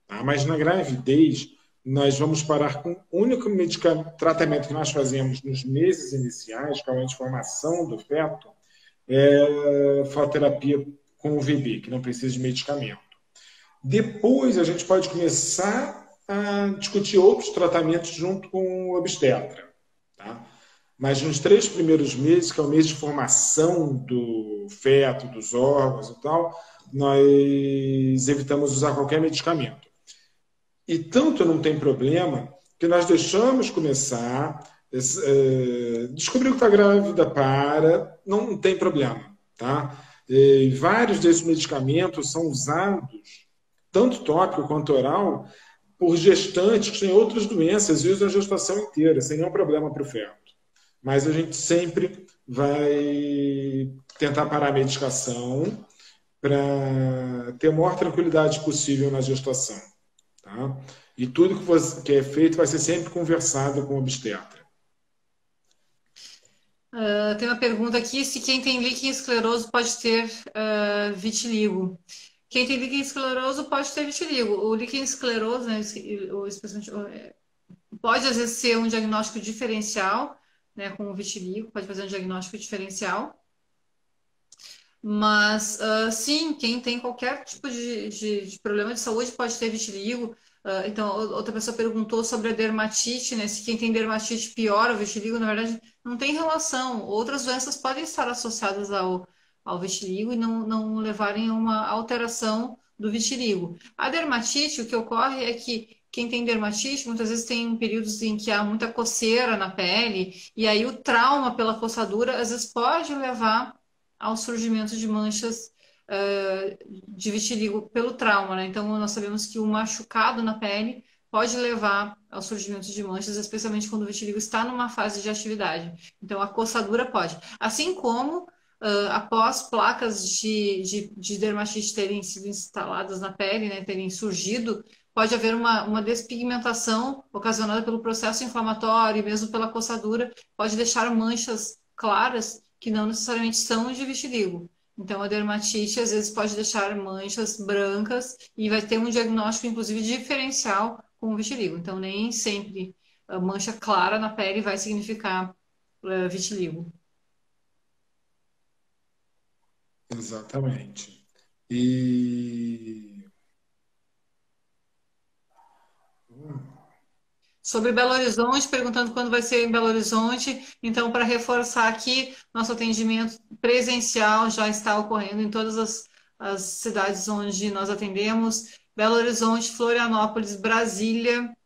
Tá? Mas na gravidez, nós vamos parar com o único tratamento que nós fazemos nos meses iniciais, que é a formação do feto, é fototerapia com o VB, que não precisa de medicamento. Depois, a gente pode começar a discutir outros tratamentos junto com o obstetra. Tá? Mas nos 3 primeiros meses, que é o mês de formação do feto, dos órgãos e tal, nós evitamos usar qualquer medicamento. E tanto não tem problema que nós deixamos começar, descobriu que está grávida, não tem problema. Tá? E vários desses medicamentos são usados, tanto tópico quanto oral, por gestantes que têm outras doenças e usam a gestação inteira, sem nenhum problema para o feto. Mas a gente sempre vai tentar parar a medicação para ter a maior tranquilidade possível na gestação. Tá? E tudo que é feito vai ser sempre conversado com o obstetra. Tem uma pergunta aqui, se quem tem líquen escleroso pode ter vitiligo. Quem tem líquen escleroso pode ter vitiligo. O líquen escleroso, né, pode às vezes ser um diagnóstico diferencial, né, com o vitiligo, pode fazer um diagnóstico diferencial. Mas, sim, quem tem qualquer tipo de problema de saúde pode ter vitiligo. Então, outra pessoa perguntou sobre a dermatite, né? Se quem tem dermatite piora o vitiligo, na verdade, não tem relação. Outras doenças podem estar associadas ao vitiligo e não levarem a uma alteração do vitiligo. A dermatite, o que ocorre é que quem tem dermatite, muitas vezes tem períodos em que há muita coceira na pele, e aí o trauma pela coçadura, às vezes, pode levar ao surgimento de manchas de vitiligo pelo trauma, né? Então, nós sabemos que o machucado na pele pode levar ao surgimento de manchas, especialmente quando o vitiligo está numa fase de atividade. Então, a coçadura pode. Assim como, após placas de dermatite terem sido instaladas na pele, né, terem surgido, pode haver uma despigmentação ocasionada pelo processo inflamatório e mesmo pela coçadura, pode deixar manchas claras que não necessariamente são de vitiligo. Então, a dermatite às vezes pode deixar manchas brancas e vai ter um diagnóstico, inclusive, diferencial com o vitiligo. Então, nem sempre a mancha clara na pele vai significar vitiligo. Exatamente. E. Sobre Belo Horizonte, perguntando quando vai ser em Belo Horizonte. Então, para reforçar aqui, nosso atendimento presencial já está ocorrendo em todas as cidades onde nós atendemos: Belo Horizonte, Florianópolis, Brasília,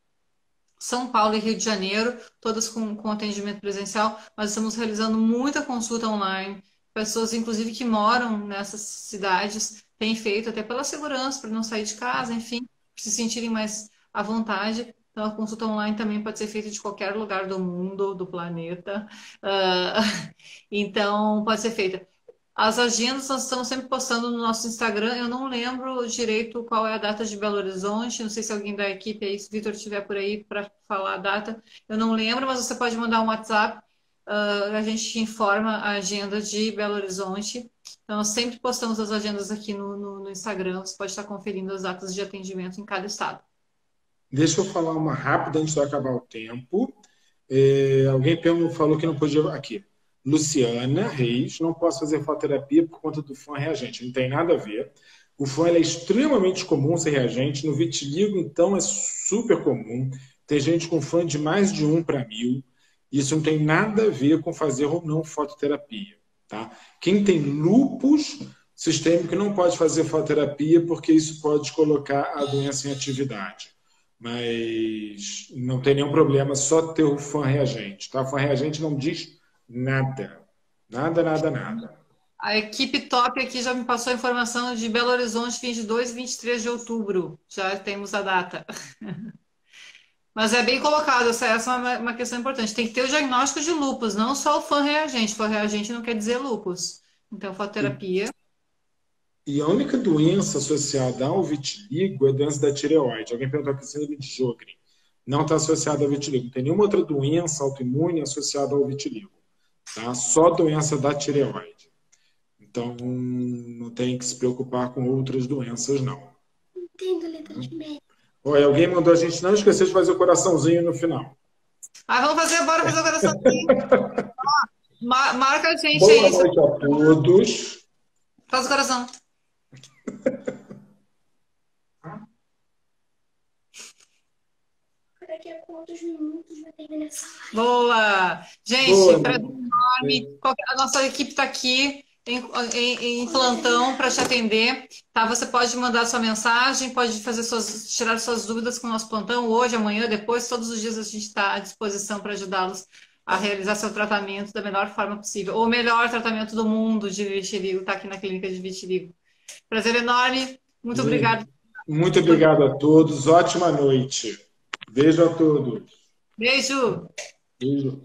São Paulo e Rio de Janeiro, todas com atendimento presencial, mas estamos realizando muita consulta online. Pessoas, inclusive, que moram nessas cidades, têm feito até pela segurança, para não sair de casa, enfim, se sentirem mais à vontade. Então, a consulta online também pode ser feita de qualquer lugar do mundo, do planeta. Ah, então, pode ser feita. As agendas nós estamos sempre postando no nosso Instagram. Eu não lembro direito qual é a data de Belo Horizonte. Não sei se alguém da equipe aí, se o Vitor estiver por aí para falar a data. Eu não lembro, mas você pode mandar um WhatsApp. A gente te informa a agenda de Belo Horizonte. Então, nós sempre postamos as agendas aqui no Instagram. Você pode estar conferindo as datas de atendimento em cada estado. Deixa eu falar uma rápida antes de acabar o tempo. Alguém falou que não podia. Aqui. Luciana Reis, não posso fazer fototerapia por conta do fã reagente. Não tem nada a ver. O fã é extremamente comum ser reagente. No vitiligo, então, é super comum. Tem gente com fã de mais de 1/1000. Isso não tem nada a ver com fazer ou não fototerapia. Tá? Quem tem lúpus sistêmico não pode fazer fototerapia porque isso pode colocar a doença em atividade. Mas não tem nenhum problema, só ter o fã reagente. Tá? O fã reagente não diz nada. Nada, nada, nada. A equipe top aqui já me passou a informação de Belo Horizonte, 22 e 23 de outubro. Já temos a data. Mas é bem colocado, essa é uma questão importante. Tem que ter o diagnóstico de lúpus, não só o fã reagente. Fã reagente não quer dizer lúpus. Então, fototerapia. E a única doença associada ao vitiligo é a doença da tireoide. Alguém perguntou aqui, síndrome de Sjögren. Não está associada ao vitiligo. Não tem nenhuma outra doença autoimune associada ao vitiligo. Tá? Só doença da tireoide. Então, não tem que se preocupar com outras doenças, não. Entendo letra de médico. Olha, alguém mandou a gente não esquecer de fazer o coraçãozinho no final. Vamos fazer agora, fazer o coraçãozinho. Marca a gente Boa aí. noite a todos. Faz o coração. Daqui a quantos minutos vai terminar essa live? Boa! Gente, Boa, prazer enorme. A nossa equipe está aqui em plantão para te atender. Tá? Você pode mandar sua mensagem, pode tirar suas dúvidas com o nosso plantão hoje, amanhã, depois. Todos os dias a gente está à disposição para ajudá-los a realizar seu tratamento da melhor forma possível. O melhor tratamento do mundo de vitiligo está aqui na Clínica de Vitiligo. Prazer enorme. Muito obrigada. Muito obrigado a todos. Ótima noite. Beijo a todos. Beijo. Beijo.